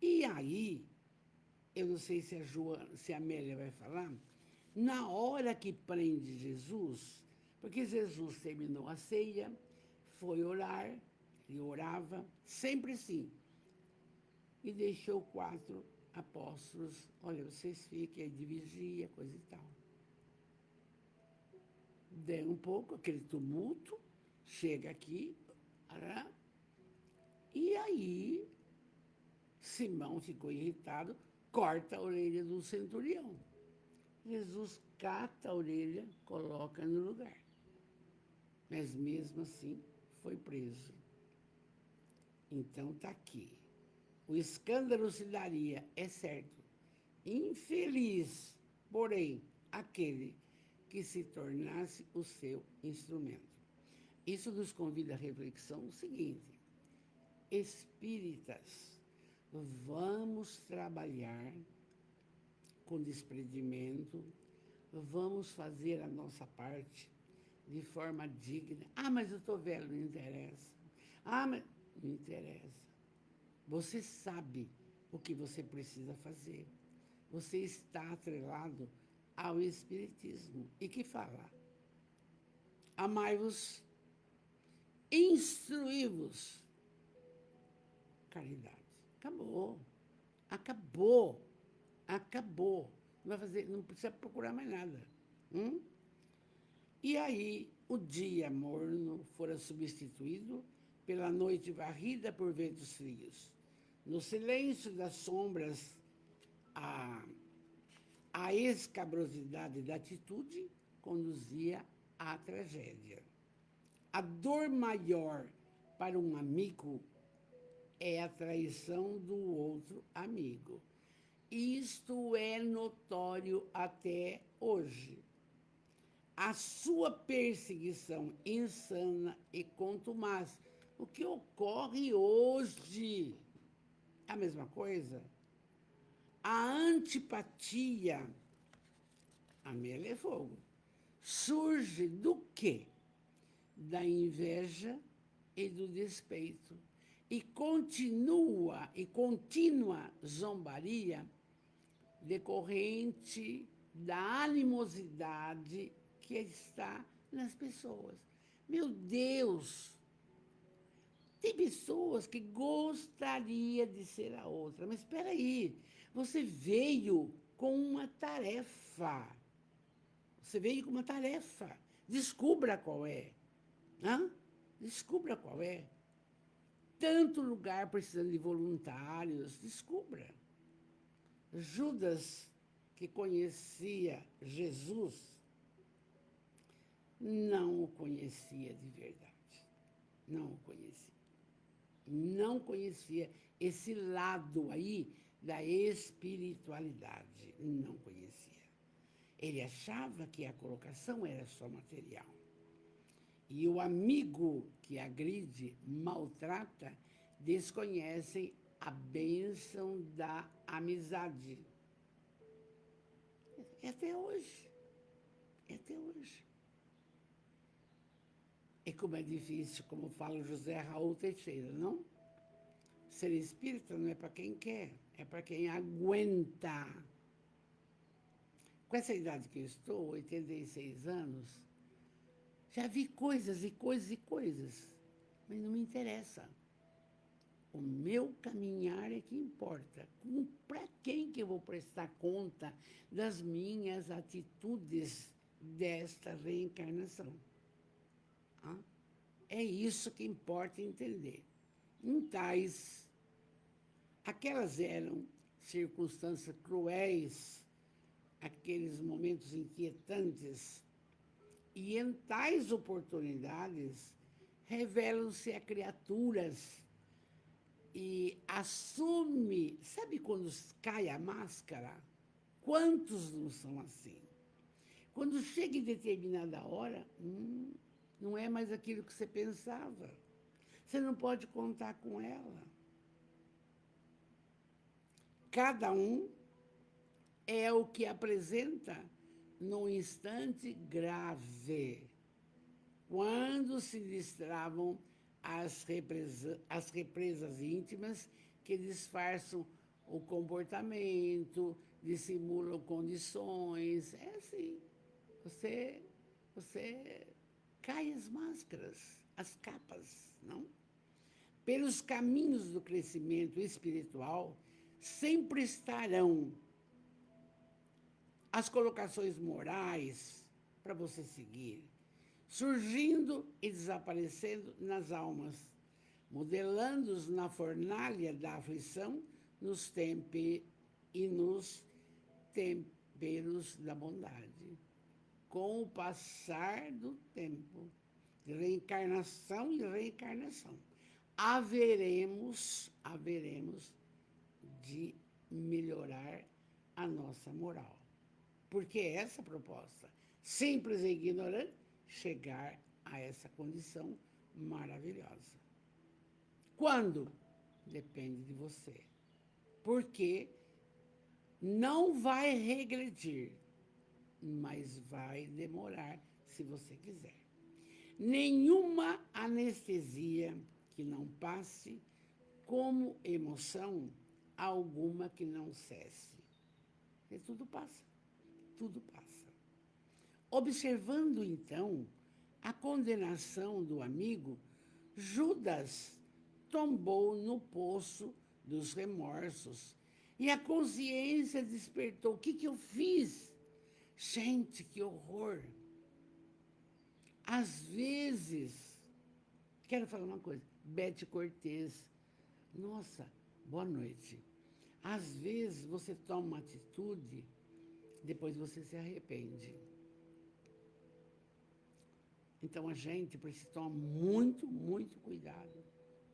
A: E aí, eu não sei se se a Amélia vai falar, na hora que prende Jesus, porque Jesus terminou a ceia, foi orar, ele orava, sempre assim, e deixou 4 apóstolos, olha, vocês fiquem aí de vigia, coisa e tal. Deu um pouco aquele tumulto, chega aqui, e aí Simão ficou irritado, corta a orelha do centurião. Jesus cata a orelha, coloca no lugar. Mas mesmo assim, foi preso. Então está aqui. O escândalo se daria, é certo. Infeliz, porém, aquele que se tornasse o seu instrumento. Isso nos convida à reflexão o seguinte: espíritas, vamos trabalhar com desprendimento, vamos fazer a nossa parte de forma digna. Mas eu estou velho, não interessa. Mas não interessa. Você sabe o que você precisa fazer. Você está atrelado ao Espiritismo e que fala: amai-vos, instruí-vos, caridade. Acabou. Acabou. Acabou. Não vai fazer, não precisa procurar mais nada. E aí, o dia morno fora substituído pela noite varrida por ventos frios. No silêncio das sombras, a escabrosidade da atitude conduzia à tragédia. A dor maior para um amigo é a traição do outro amigo. Isto é notório até hoje. A sua perseguição insana e contumaz. O que ocorre hoje? A mesma coisa? A antipatia, a mel é fogo, surge do quê? Da inveja e do despeito. E contínua zombaria decorrente da animosidade que está nas pessoas. Meu Deus! Tem pessoas que gostaria de ser a outra, mas espera aí, você veio com uma tarefa. Você veio com uma tarefa. Descubra qual é. Descubra qual é. Tanto lugar precisando de voluntários, descubra. Judas, que conhecia Jesus, não o conhecia de verdade. Não o conhecia. Não conhecia esse lado aí da espiritualidade. Não conhecia. Ele achava que a colocação era só material. E o amigo que agride, maltrata, desconhece a bênção da amizade. É até hoje. É até hoje. E como é difícil, como fala José Raul Teixeira, não? Ser espírita não é para quem quer, é para quem aguenta. Com essa idade que eu estou, 86 anos, já vi coisas e coisas e coisas, mas não me interessa. O meu caminhar é que importa. Para quem que eu vou prestar conta das minhas atitudes desta reencarnação? É isso que importa entender. Aquelas eram circunstâncias cruéis, aqueles momentos inquietantes, e em tais oportunidades revelam-se a criaturas e assume, sabe quando cai a máscara? Quantos não são assim? Quando chega em determinada hora, não é mais aquilo que você pensava. Você não pode contar com ela. Cada um é o que apresenta num instante grave, quando se destravam as represas íntimas que disfarçam o comportamento, dissimulam condições. É assim. Você cai as máscaras, as capas, não? Pelos caminhos do crescimento espiritual, sempre estarão as colocações morais para você seguir, surgindo e desaparecendo nas almas, modelando-os na fornalha da aflição e nos temperos da bondade. Com o passar do tempo, de reencarnação e reencarnação, haveremos de melhorar a nossa moral. Porque é essa a proposta. Simples e ignorante, chegar a essa condição maravilhosa. Quando? Depende de você. Porque não vai regredir, mas vai demorar se você quiser. Nenhuma anestesia que não passe, como emoção alguma que não cesse. E tudo passa, tudo passa. Observando, então, a condenação do amigo, Judas tombou no poço dos remorsos. E a consciência despertou. O que eu fiz? Gente, que horror! Às vezes, quero falar uma coisa, Bete Cortês, nossa, boa noite. Às vezes você toma uma atitude, depois você se arrepende. Então a gente precisa tomar muito, muito cuidado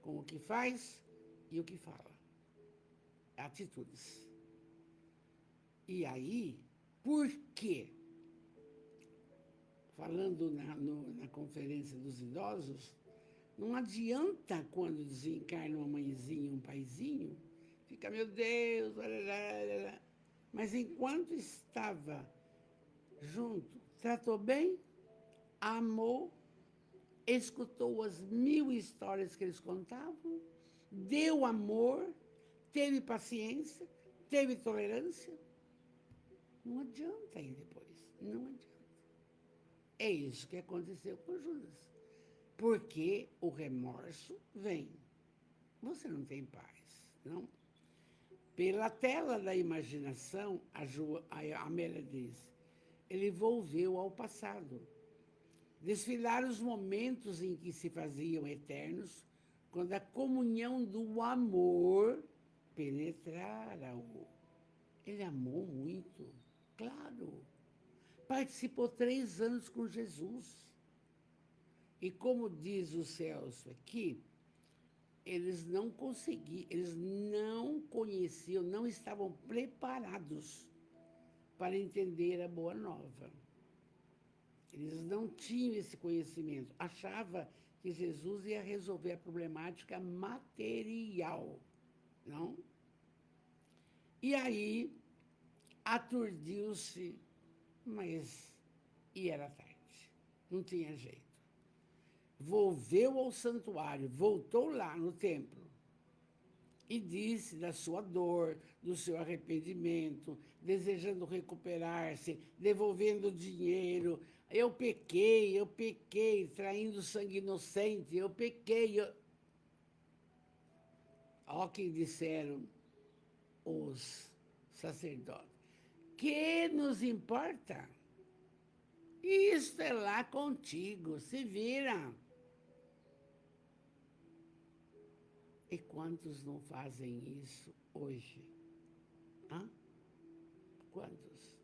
A: com o que faz e o que fala. Atitudes. E aí, por quê? Falando na conferência dos idosos, não adianta quando desencarna uma mãezinha, um paizinho, fica, meu Deus, mas enquanto estava junto, tratou bem, amou, escutou as 1000 histórias que eles contavam, deu amor, teve paciência, teve tolerância. Não adianta ir depois, não adianta. É isso que aconteceu com Judas. Porque o remorso vem. Você não tem paz, não? Pela tela da imaginação, a Amélia diz, ele volveu ao passado. Desfilaram os momentos em que se faziam eternos, quando a comunhão do amor penetrara-o. Ele amou muito, claro. Participou 3 anos com Jesus. E como diz o Celso aqui, eles não conseguiam, eles não conheciam, não estavam preparados para entender a Boa Nova. Eles não tinham esse conhecimento. Achava que Jesus ia resolver a problemática material, não? E aí, aturdiu-se, mas e era tarde, não tinha jeito. Volveu ao santuário, voltou lá no templo e disse da sua dor, do seu arrependimento, desejando recuperar-se, devolvendo o dinheiro. Eu pequei, traindo sangue inocente, eu pequei. Ó que disseram os sacerdotes. Que nos importa? Isto é lá contigo, se vira. E quantos não fazem isso hoje? Hã? Quantos?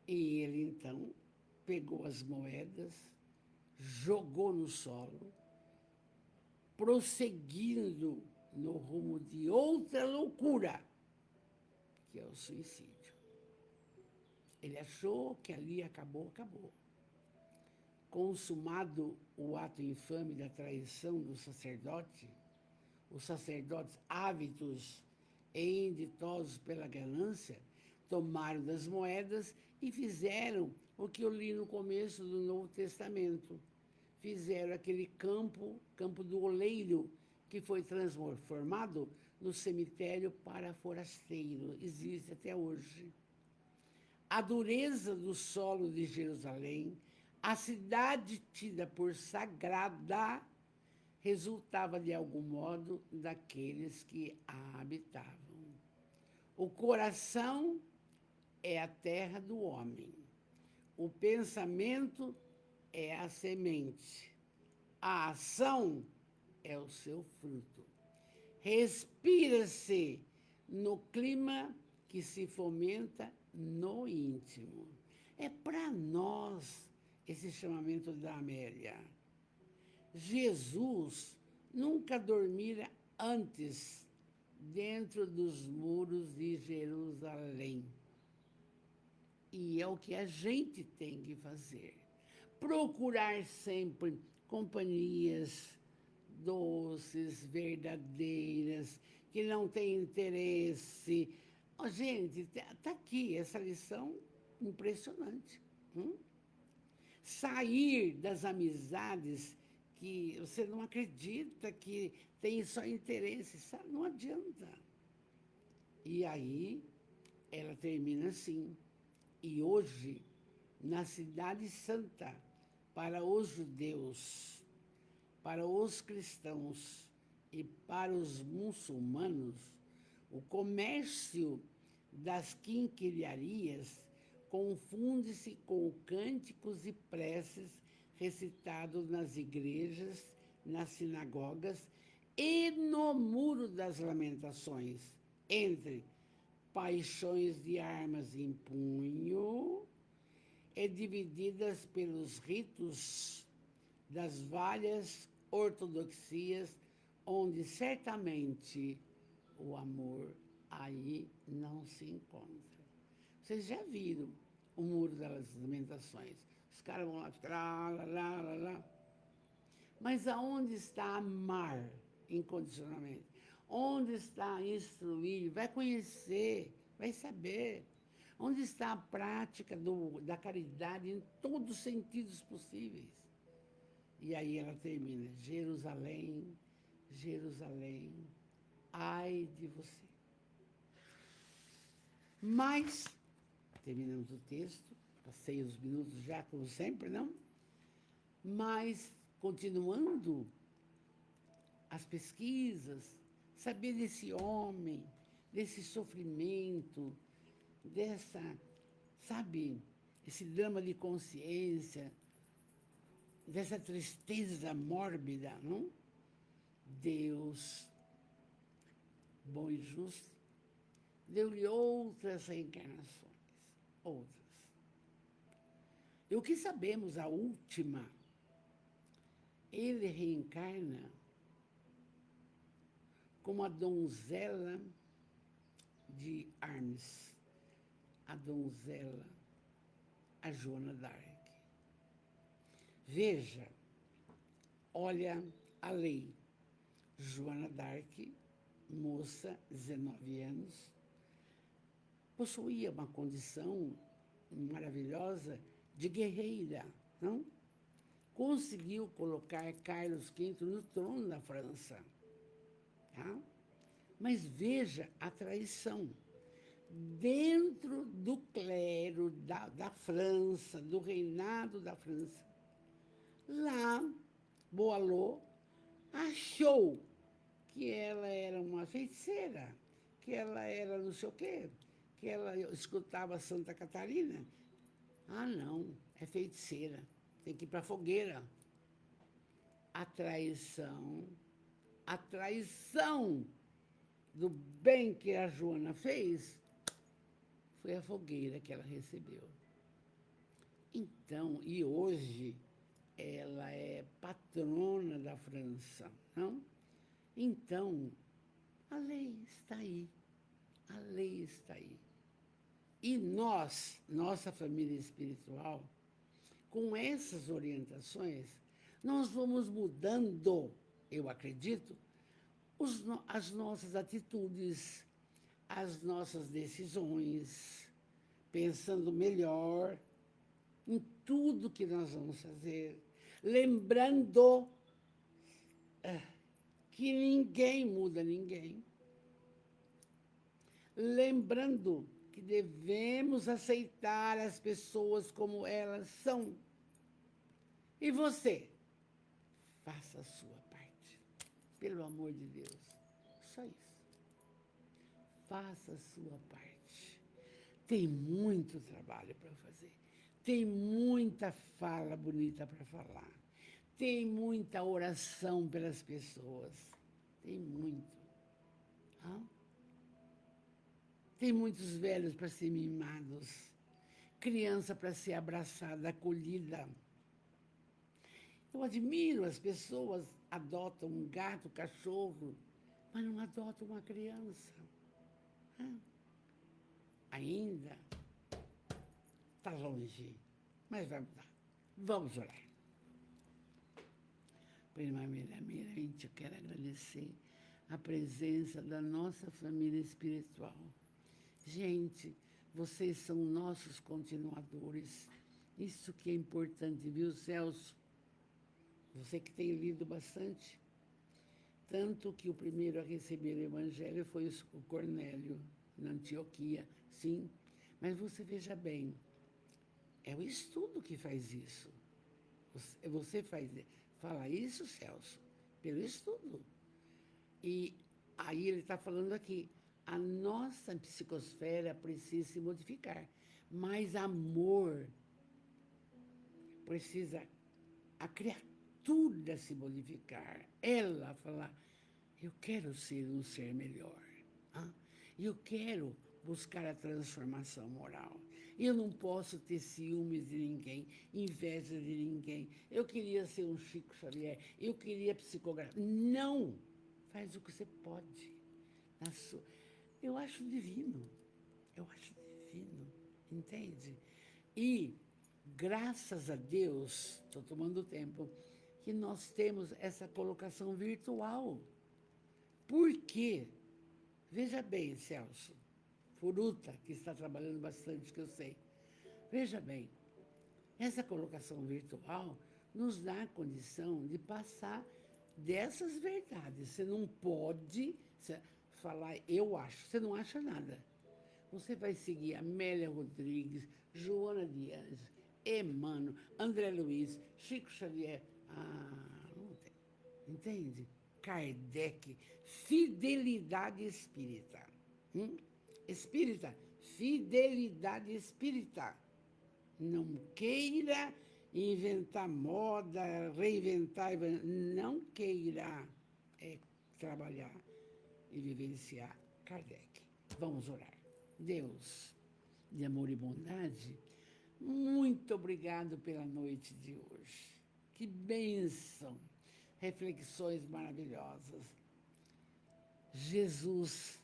A: E ele, então, pegou as moedas, jogou no solo, prosseguindo no rumo de outra loucura, que é o suicídio. Ele achou que ali acabou. Consumado o ato infame da traição do sacerdote, os sacerdotes ávidos e inditosos pela ganância, tomaram das moedas e fizeram o que eu li no começo do Novo Testamento. Fizeram aquele campo do oleiro, que foi transformado no cemitério para forasteiro. Existe até hoje. A dureza do solo de Jerusalém, a cidade tida por sagrada, resultava, de algum modo, daqueles que a habitavam. O coração é a terra do homem. O pensamento é a semente. A ação é o seu fruto. Respira-se no clima que se fomenta no íntimo. É para nós esse chamamento da Amélia. Jesus nunca dormira antes dentro dos muros de Jerusalém. E é o que a gente tem que fazer. Procurar sempre companhias doces, verdadeiras, que não têm interesse. Oh, gente, está aqui essa lição impressionante. Sair das amizades que você não acredita que tem só interesse, sabe? Não adianta. E aí, ela termina assim. E hoje, na Cidade Santa, para os judeus, para os cristãos e para os muçulmanos, o comércio das quinquilharias confunde-se com cânticos e preces recitados nas igrejas, nas sinagogas e no Muro das Lamentações, entre paixões de armas em punho e divididas pelos ritos das várias ortodoxias, onde certamente o amor aí não se encontra. Vocês já viram o Muro das Lamentações? Os caras vão lá, lá. Mas aonde está amar incondicionalmente? Onde está instruir? Vai conhecer, vai saber. Onde está a prática da caridade em todos os sentidos possíveis? E aí ela termina: Jerusalém, Jerusalém, ai de você. Mas, terminamos o texto, passei os minutos já, como sempre, não? Mas, continuando as pesquisas, saber desse homem, desse sofrimento, dessa, sabe, esse drama de consciência, dessa tristeza mórbida, não? Deus, bom e justo, deu-lhe outras reencarnações, outras. E o que sabemos, a última, ele reencarna como a donzela de Hermes, a donzela, a Joana d'Arc. Veja, olha a lei. Joana d'Arc, moça, 19 anos, possuía uma condição maravilhosa de guerreira, não? Conseguiu colocar Carlos V no trono da França. Tá? Mas veja a traição. Dentro do clero da França, do reinado da França, lá, Boileau achou que ela era uma feiticeira, que ela era não sei o quê, que ela escutava Santa Catarina. Ah, não, é feiticeira, tem que ir para a fogueira. A traição do bem que a Joana fez foi a fogueira que ela recebeu. Então, e hoje ela é patrona da França, não? Então, a lei está aí, a lei está aí. E nós, nossa família espiritual, com essas orientações, nós vamos mudando, eu acredito, as nossas atitudes, as nossas decisões, pensando melhor em tudo que nós vamos fazer, lembrando que ninguém muda ninguém, lembrando que devemos aceitar as pessoas como elas são. E você, faça a sua parte, pelo amor de Deus, só isso. Faça a sua parte. Tem muito trabalho para fazer, tem muita fala bonita para falar, tem muita oração pelas pessoas, tem muito. Não? Tem muitos velhos para ser mimados, criança para ser abraçada, acolhida. Eu admiro as pessoas adotam um gato, um cachorro, mas não adotam uma criança. Ainda está longe, mas vai mudar. Vamos orar. Primeiramente, eu quero agradecer a presença da nossa família espiritual. Gente, vocês são nossos continuadores. Isso que é importante, viu, Celso? Você que tem lido bastante. Tanto que o primeiro a receber o Evangelho foi o Cornélio, na Antioquia, sim. Mas você veja bem, É o estudo que faz isso. Você fala isso, Celso, pelo estudo. E aí ele está falando aqui, a nossa psicosfera precisa se modificar. Mas amor precisa a criatura se modificar. Ela falar, eu quero ser um ser melhor. Ah, eu quero buscar a transformação moral. Eu não posso ter ciúmes de ninguém, inveja de ninguém. Eu queria ser um Chico Xavier, eu queria psicografar. Não! Faz o que você pode. Eu acho divino. Eu acho divino. Entende? E, graças a Deus, estou tomando tempo, que nós temos essa colocação virtual. Por quê? Veja bem, Celso, Furuta, que está trabalhando bastante, que eu sei. Veja bem, essa colocação virtual nos dá a condição de passar dessas verdades. Você não pode falar, eu acho, você não acha nada. Você vai seguir Amélia Rodrigues, Joana de Anjos, Emmanuel, André Luiz, Chico Xavier. Ah, não tem. Entende? Kardec, fidelidade espírita. Espírita, fidelidade espírita. Não queira inventar moda, reinventar, não queira trabalhar e vivenciar Kardec. Vamos orar. Deus, de amor e bondade, muito obrigado pela noite de hoje. Que bênção! Reflexões maravilhosas. Jesus,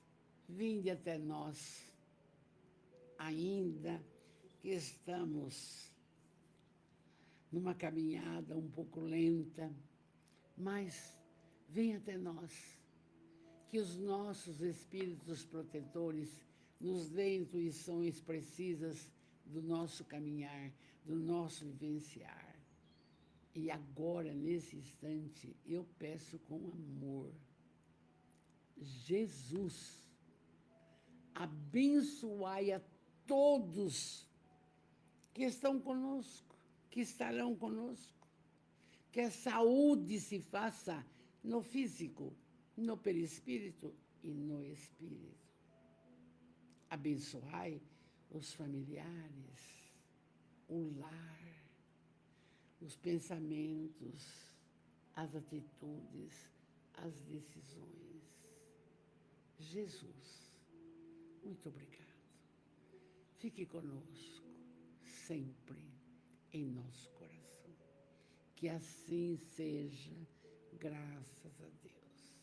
A: vinde até nós, ainda que estamos numa caminhada um pouco lenta, mas vem até nós, que os nossos espíritos protetores nos dêem intuições precisas do nosso caminhar, do nosso vivenciar. E agora, nesse instante, eu peço com amor, Jesus, abençoai a todos que estão conosco, que estarão conosco, que a saúde se faça no físico, no perispírito e no espírito. Abençoai os familiares, o lar, os pensamentos, as atitudes, as decisões. Jesus, muito obrigado. Fique conosco sempre em nosso coração. Que assim seja, graças a Deus.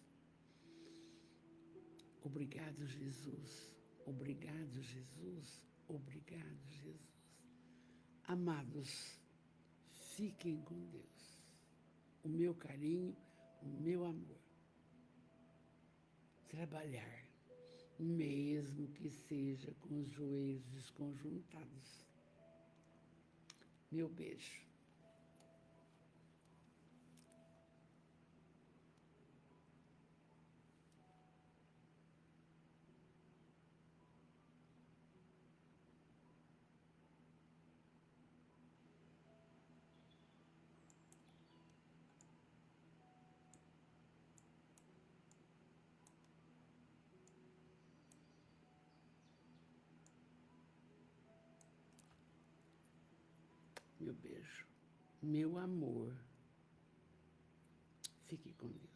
A: Obrigado, Jesus. Obrigado, Jesus. Obrigado, Jesus. Amados, fiquem com Deus. O meu carinho, o meu amor. Trabalhar, mesmo que seja com os joelhos desconjuntados. Meu beijo. Meu beijo. Meu amor. Fique com Deus.